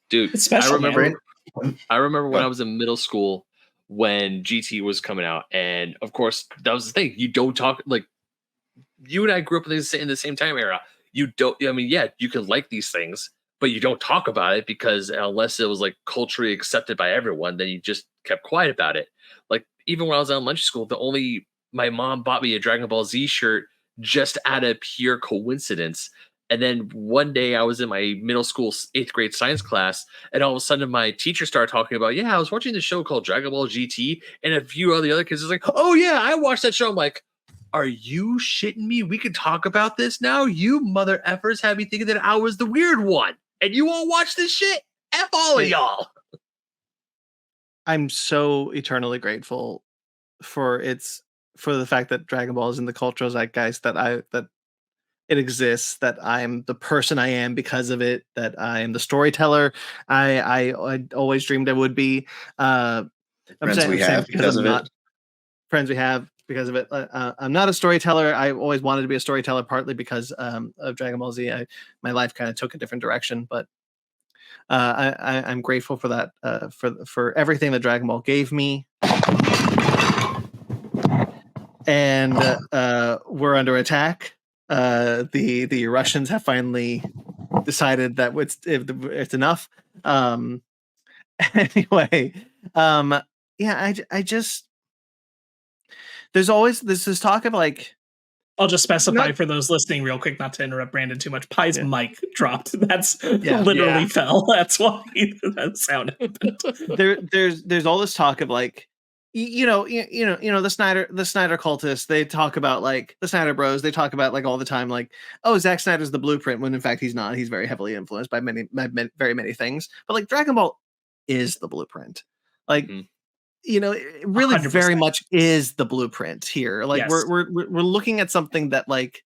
Dude, It's special, I remember when I was in middle school when GT was coming out, and of course that was the thing. You don't talk, like, you and I grew up in the same time era. You don't. I mean, yeah, you can like these things, but you don't talk about it because unless it was like culturally accepted by everyone, then you just kept quiet about it. Like, even when I was in elementary school, my mom bought me a Dragon Ball Z shirt just out of pure coincidence. And then one day I was in my middle school 8th grade science class, and all of a sudden my teacher started talking about, yeah, I was watching this show called Dragon Ball GT, and a few of the other kids was like, oh yeah, I watched that show. I'm like, are you shitting me? We can talk about this now? You mother effers had me thinking that I was the weird one, and you all watch this shit? F all of y'all. I'm so eternally grateful for the fact that Dragon Ball is in the cultural zeitgeist, that it exists, that I'm the person I am because of it, that I am the storyteller I always dreamed I would be. Friends we have because of it. Friends we have because of it. I'm not a storyteller. I always wanted to be a storyteller, partly because of Dragon Ball Z. My life kind of took a different direction, but I'm grateful for that, for everything that Dragon Ball gave me. And we're under attack. The Russians have finally decided that it's enough. Anyway, yeah, I just, there's always this talk of like, I'll just specify for those listening real quick, not to interrupt Brandon too much. Phai's mic dropped. That's literally fell. That's why that sound happened. There's all this talk of like, the Snyder cultists, they talk about like the Snyder Bros, they talk about like all the time like, oh, Zack Snyder's the blueprint, when in fact he's not. He's very heavily influenced by very many things, but like Dragon Ball is the blueprint. Like, it really 100%. very much is the blueprint here. Like, Yes. we're looking at something that like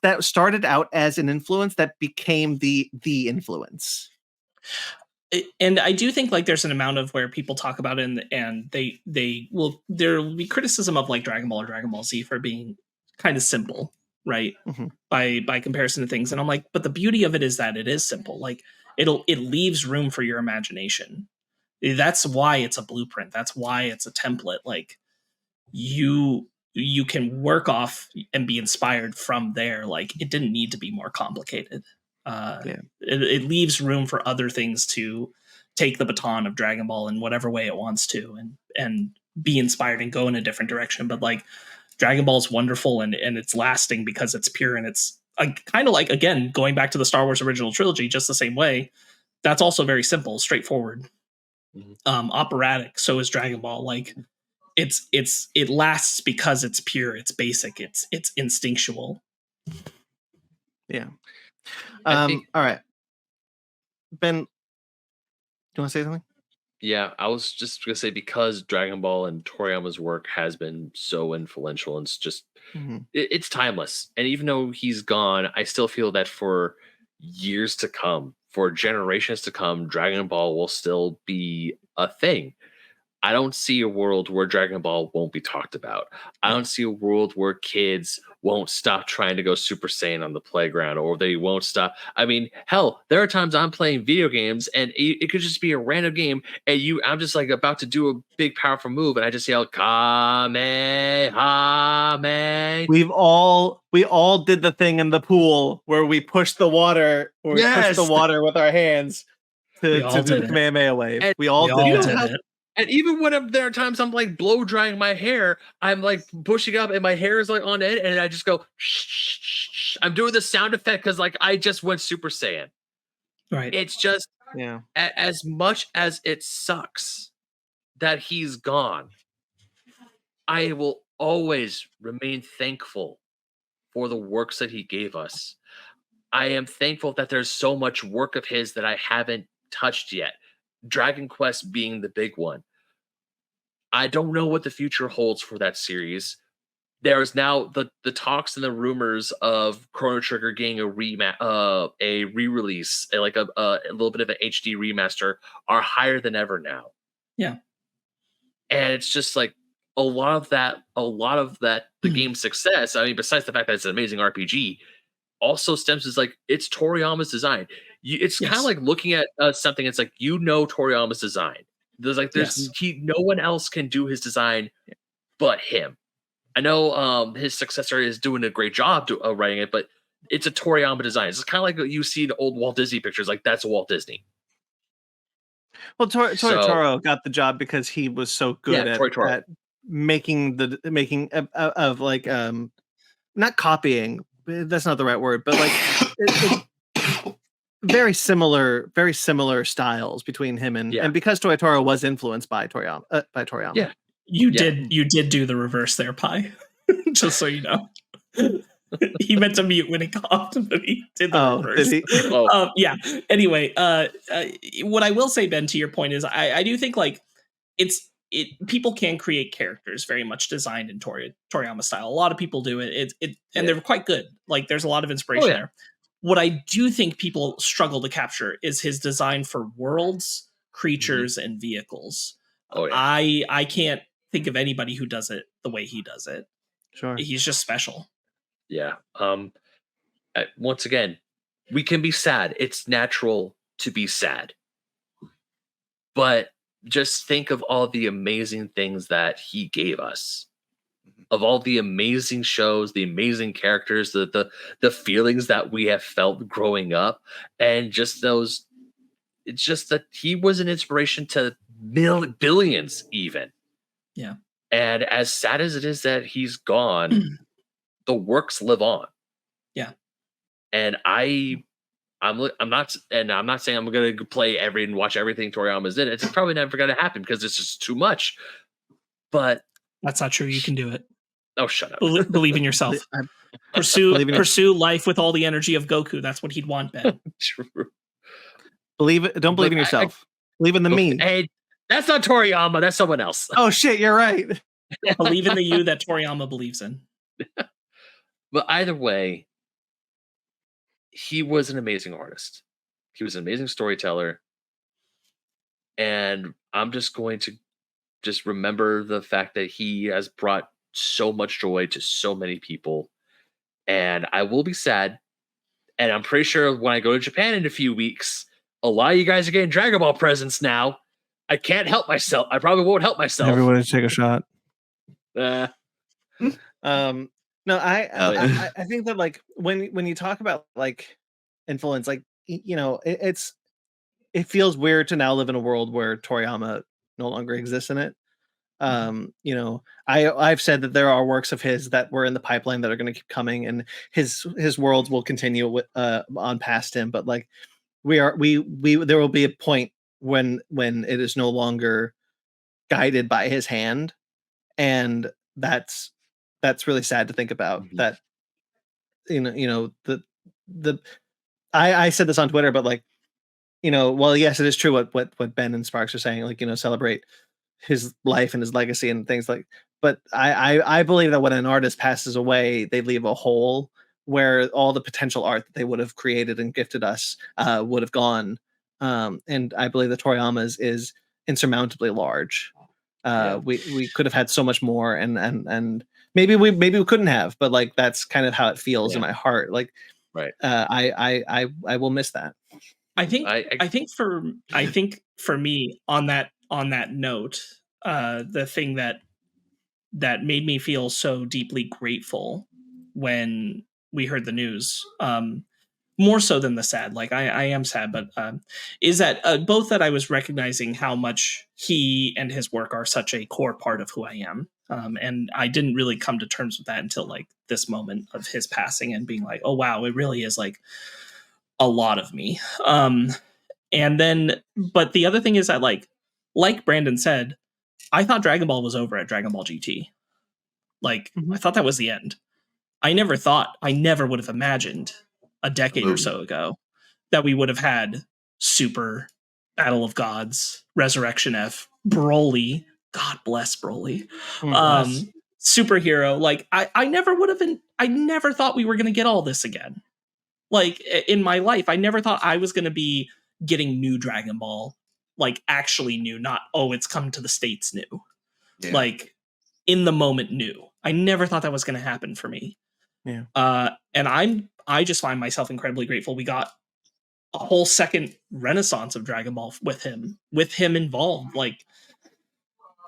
that started out as an influence that became the influence. And I do think like there's an amount of where people talk about it and there will be criticism of like Dragon Ball or Dragon Ball Z for being kind of simple, right? Mm-hmm. By comparison to things. And I'm like, but the beauty of it is that it is simple. Like, it leaves room for your imagination. That's why it's a blueprint. That's why it's a template. Like, you can work off and be inspired from there. Like, it didn't need to be more complicated. It leaves room for other things to take the baton of Dragon Ball in whatever way it wants to, and be inspired and go in a different direction. But like, Dragon Ball is wonderful and it's lasting because it's pure, and it's kind of like, again, going back to the Star Wars original trilogy, just the same way. That's also very simple, straightforward, operatic. So is Dragon Ball. Like, it lasts because it's pure, it's basic, it's instinctual. Yeah. All right, Ben, do you want to say something? Yeah, I was just gonna say, because Dragon Ball and Toriyama's work has been so influential, and it's just it's timeless. And even though he's gone, I still feel that for years to come, for generations to come, Dragon Ball will still be a thing. I don't see a world where Dragon Ball won't be talked about. I don't see a world where kids won't stop trying to go Super Saiyan on the playground, or they won't stop. I mean, hell, there are times I'm playing video games and it could just be a random game, and I'm just like about to do a big powerful move, and I just yell Kamehameha. We all did the thing in the pool where we pushed the water, or we pushed the water with our hands to do the Kamehameha wave. And we all did it. And even when there are times I'm like blow drying my hair, I'm like pushing up and my hair is like on end, and I just go shh, shh, shh, shh. I'm doing the sound effect because like I just went Super Saiyan. Right. It's just as much as it sucks that he's gone, I will always remain thankful for the works that he gave us. I am thankful that there's so much work of his that I haven't touched yet. Dragon Quest being the big one. I don't know what the future holds for that series. There is now the talks and the rumors of Chrono Trigger getting a re-release, like a little bit of an HD remaster, are higher than ever now. Yeah, and it's just like a lot of that, the game's success. I mean, besides the fact that it's an amazing RPG, also stems is like it's Toriyama's design. It's kind of like looking at something. It's like Toriyama's design. No one else can do his design but him. I know his successor is doing a great job writing it, but it's a Toriyama design. It's kind of like you see the old Walt Disney pictures. Like that's Walt Disney. Well, Toro got the job because he was so good at making of like not copying. That's not the right word, but like very similar styles between him and because Toro was influenced by Toriyama. Yeah, you did do the reverse there, Phai. Just so you know. He meant to mute when he coughed, but he did the reverse. Did he? Yeah. Anyway, what I will say, Ben, to your point is, I do think like people can create characters very much designed in Toriyama style. A lot of people do it. And they're quite good. Like there's a lot of inspiration there. What I do think people struggle to capture is his design for worlds, creatures, and vehicles. I can't think of anybody who does it the way he does it. Sure, he's just special. Yeah. Once again, we can be sad. It's natural to be sad. But just think of all the amazing things that he gave us. Of all the amazing shows, the amazing characters, the feelings that we have felt growing up, and just those. It's just that he was an inspiration to billions, even. Yeah. And as sad as it is that he's gone, the works live on. Yeah. And I'm not saying I'm going to play and watch everything Toriyama's in. It's probably never going to happen because it's just too much. But that's not true. You can do it. Oh, shut up. Believe in yourself. Pursue life with all the energy of Goku. That's what he'd want, Ben. True. Don't believe in yourself. Believe in the me. Hey, that's not Toriyama. That's someone else. Oh shit, you're right. Believe in the you that Toriyama believes in. But either way, he was an amazing artist. He was an amazing storyteller. And I'm just going to remember the fact that he has brought so much joy to so many people. And I will be sad. And I'm pretty sure when I go to Japan in a few weeks, a lot of you guys are getting Dragon Ball presents now. I can't help myself. I probably won't help myself. Everybody take a shot. No, I think that like when you talk about like influence, like it feels weird to now live in a world where Toriyama no longer exists in it. I've said that there are works of his that were in the pipeline that are going to keep coming, and his worlds will continue on past him. But like there will be a point when it is no longer guided by his hand, and that's really sad to think about. That I said this on Twitter, but like well, yes, it is true what Ben and Sparkz are saying, like celebrate his life and his legacy and things like, but I believe that when an artist passes away, they leave a hole where all the potential art that they would have created and gifted us would have gone. And I believe that Toriyama is insurmountably large. We could have had so much more, and maybe we couldn't have, but like that's kind of how it feels in my heart. Like, Right. I will miss that. I think for me on that note, the thing that made me feel so deeply grateful when we heard the news, more so than the sad, like I am sad, but is that both that I was recognizing how much he and his work are such a core part of who I am. And I didn't really come to terms with that until like this moment of his passing and being like, oh wow, it really is like a lot of me. And then, but the other thing is that like Brandon said, I thought Dragon Ball was over at Dragon Ball GT. Like, I thought that was the end. I never would have imagined a decade or so ago that we would have had Super, Battle of Gods, Resurrection F, Broly. God bless Broly. Superhero. Like, I never thought we were going to get all this again. Like, in my life, I never thought I was going to be getting new Dragon Ball. Like, actually new, not, oh, it's come to the States new. Yeah. Like, in the moment new. I never thought that was going to happen for me. Yeah. And I just find myself incredibly grateful we got a whole second renaissance of Dragon Ball with him involved. Like,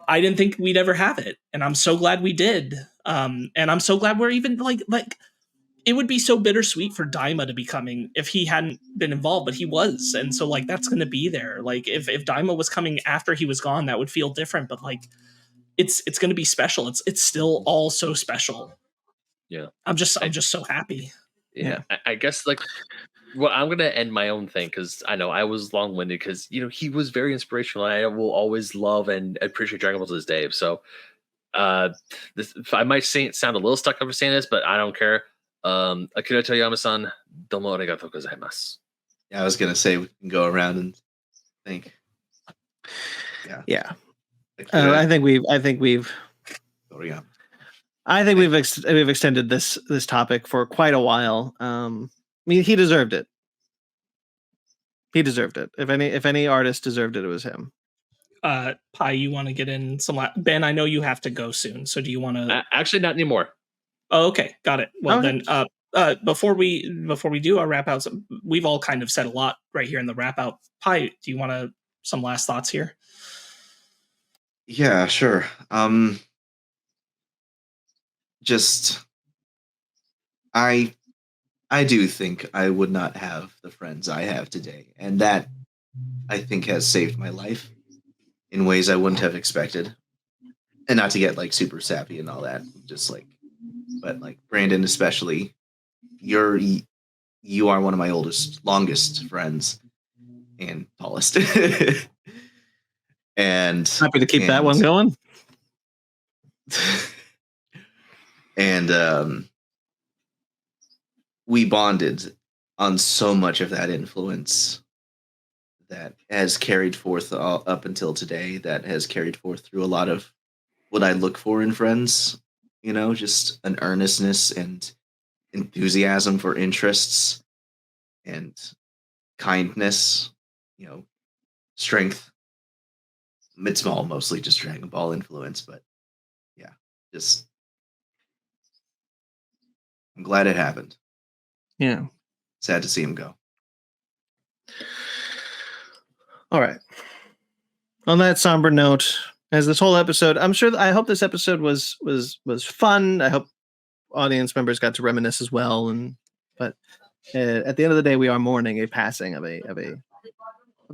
I didn't think we'd ever have it, and I'm so glad we did. And I'm so glad we're even like it would be so bittersweet for Daima to be coming if he hadn't been involved, but he was, and so like that's going to be there. Like if Daima was coming after he was gone, that would feel different, but like it's going to be special. It's still all so special. Yeah, I'm just so happy. Yeah, I guess like, well, I'm gonna end my own thing because I know I was long-winded because he was very inspirational. And I will always love and appreciate Dragon Ball to this day. So, I might sound a little stuck up for saying this, but I don't care. Akira Toriyama-san, domo arigatou gozaimasu. Yeah, I was gonna say we can go around and think. Yeah. I think we've Toriyama. I think we've extended this topic for quite a while. I mean, he deserved it. He deserved it. If any artist deserved it, it was him. Phai, you want to get in some? Ben, I know you have to go soon, so do you want to? Actually, not anymore. Oh, okay, got it. Well, then, before we do our wrap outs, we've all kind of said a lot right here in the wrap out. Phai, do you want some last thoughts here? Yeah, sure. Just I do think I would not have the friends I have today, and that I think has saved my life in ways I wouldn't have expected. And not to get like super sappy and all that, just like, but like Brandon especially, you are one of my longest friends, and tallest. And happy to keep that one going. And we bonded on so much of that influence that has carried forth up until today, that has carried forth through a lot of what I look for in friends, just an earnestness and enthusiasm for interests and kindness, strength. It's all mostly just Dragon Ball influence, but yeah, just I'm glad it happened. Yeah. Sad to see him go. All right. On that somber note, as this whole episode, I hope this episode was fun. I hope audience members got to reminisce as well. But at the end of the day, we are mourning a passing of a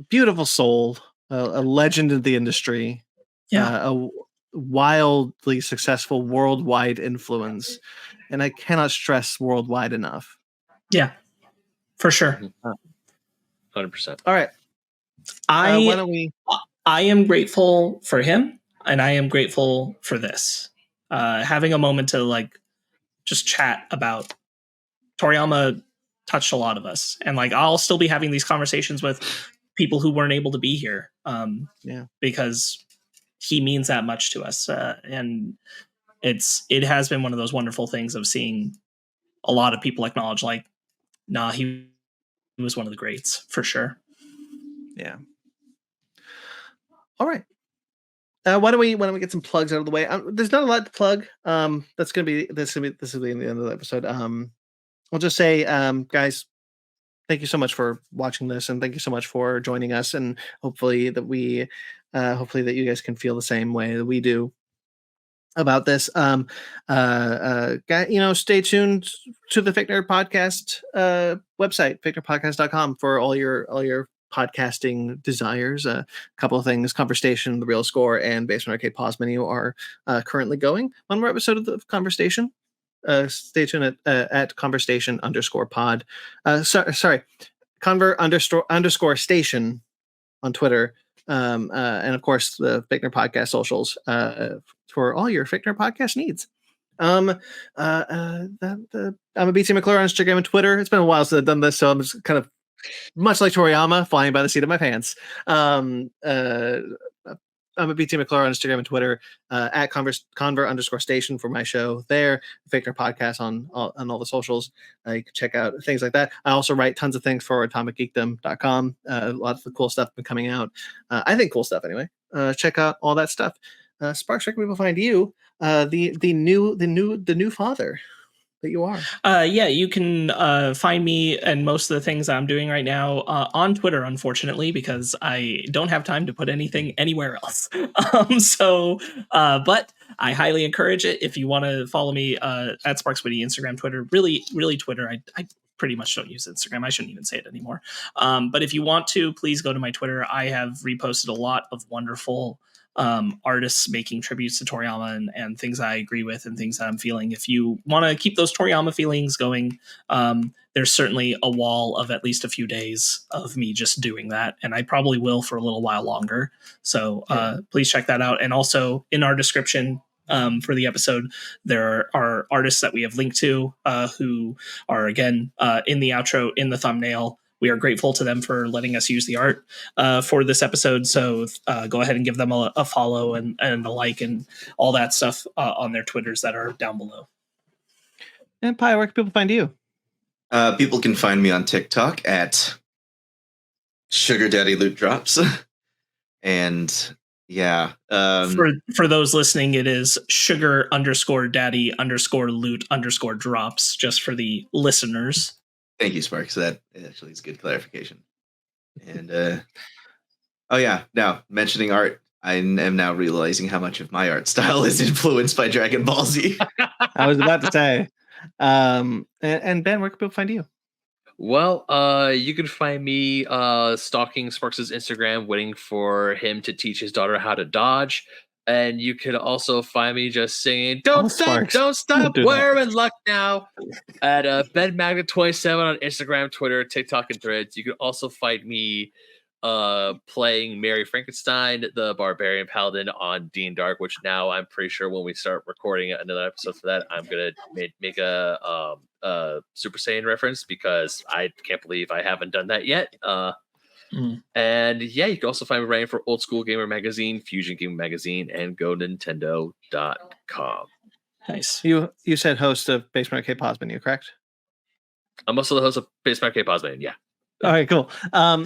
beautiful soul, a legend in the industry, a wildly successful worldwide influence, and I cannot stress worldwide enough. Yeah, for sure. 100%. All right. Why don't we? I am grateful for him, and I am grateful for this. Having a moment to like just chat about Toriyama touched a lot of us, and like I'll still be having these conversations with people who weren't able to be here, because he means that much to us, and it has been one of those wonderful things of seeing a lot of people acknowledge, like, nah, he was one of the greats for sure. Yeah. All right. Why don't we get some plugs out of the way? There's not a lot to plug. This will be in the end of the episode. I'll just say, guys, thank you so much for watching this, and thank you so much for joining us. And hopefully that you guys can feel the same way that we do about this. Stay tuned to the Fic Nerd Podcast website, ficnerdpodcast.com, for all your podcasting desires. A couple of things: Conversation, The Real Score, and Basement Arcade Pause Menu are currently going. One more episode of the Conversation. Stay tuned at conversation_pod. Sorry, conver_station on Twitter. And of course the Fic Nerd Podcast socials for all your Fic Nerd podcast needs. I'm a BT McClure on Instagram and Twitter. It's been a while since I've done this, so I'm just kind of much like Toriyama, flying by the seat of my pants. I'm a BT McClure on Instagram and Twitter, at conver_station for my show there, Fic Nerd Podcast on all the socials. You can check out things like that. I also write tons of things for atomicgeekdom.com. Lots of cool stuff been coming out. I think cool stuff anyway. Check out all that stuff. Sparkz, where can people find you? The new father that you are. Yeah, you can find me and most of the things I'm doing right now on Twitter, unfortunately, because I don't have time to put anything anywhere else. But I highly encourage it. If you want to follow me at Sparkz Witty, Instagram, Twitter, really Twitter. I pretty much don't use Instagram. I shouldn't even say it anymore. But if you want to, please go to my Twitter. I have reposted a lot of wonderful artists making tributes to Toriyama and things I agree with and things that I'm feeling. If you want to keep those Toriyama feelings going, there's certainly a wall of at least a few days of me just doing that, and I probably will for a little while longer. So please check that out. And also in our description for the episode, there are artists that we have linked to who are, again, in the outro, in the thumbnail. We are grateful to them for letting us use the art for this episode. So go ahead and give them a follow and a like and all that stuff on their Twitters that are down below. And Phai, where can people find you? People can find me on TikTok at Sugar Daddy Loot Drops. And yeah. For those listening, it is sugar_daddy_loot_drops, just for the listeners. Thank you, Sparkz. That actually is good clarification. And now mentioning art, I am now realizing how much of my art style is influenced by Dragon Ball Z. I was about to say. And Ben, where can people find you? Well, you can find me stalking Spark's Instagram, waiting for him to teach his daughter how to dodge. And you can also find me just singing, don't stop, we're in luck now, at BenMagnet27 on Instagram, Twitter, TikTok, and Threads. You can also find me playing Mary Frankenstein, the Barbarian Paladin, on Dean Dark, which now I'm pretty sure when we start recording another episode for that, I'm going to make a Super Saiyan reference, because I can't believe I haven't done that yet. And yeah, you can also find me writing for Old School Gamer Magazine, Fusion Gamer Magazine, and GoNintendo.com. Nice. You said host of Basement Arcade Pause Menu, correct? I'm also the host of Basement Arcade Pause Menu, yeah. All right, cool.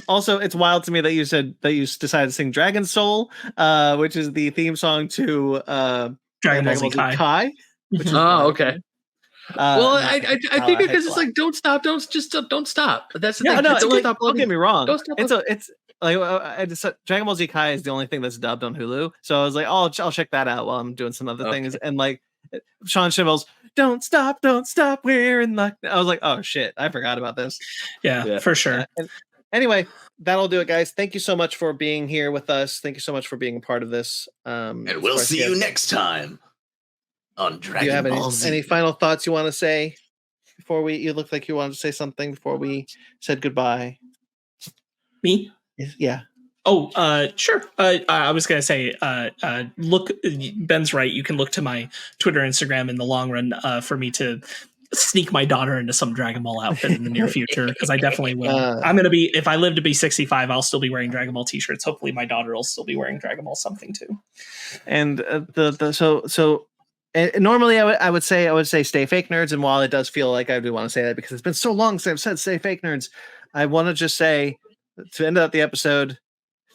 Also, it's wild to me that you said that you decided to sing Dragon Soul, which is the theme song to Dragon Ball Z Kai. Which is okay. Well, I think because it's like, don't stop. That's the thing. No, Don't stop. Don't get me wrong. Don't stop. It's like Dragon Ball Z Kai is the only thing that's dubbed on Hulu, so I was like, I'll check that out while I'm doing some other things. And like Sean Shivel's don't stop, we're in luck. I was like, oh shit, I forgot about this. Yeah. For sure. Anyway, that'll do it, guys. Thank you so much for being here with us. Thank you so much for being a part of this. And we'll see you next time on Dragon Ball Z. Do you have any final thoughts you want to say before you look like you wanted to say something before we said goodbye? Me? Yeah. Oh, sure. I was going to say, look, Ben's right. You can look to my Twitter, Instagram in the long run for me to sneak my daughter into some Dragon Ball outfit in the near future, because I definitely will. I'm going to be, if I live to be 65, I'll still be wearing Dragon Ball t-shirts. Hopefully my daughter will still be wearing Dragon Ball something too. And And normally I would say stay fake nerds. And while it does feel like I do want to say that because it's been so long since I've said stay fake nerds, I want to just say to end up the episode,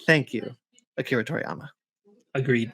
thank you, Akira Toriyama. Agreed.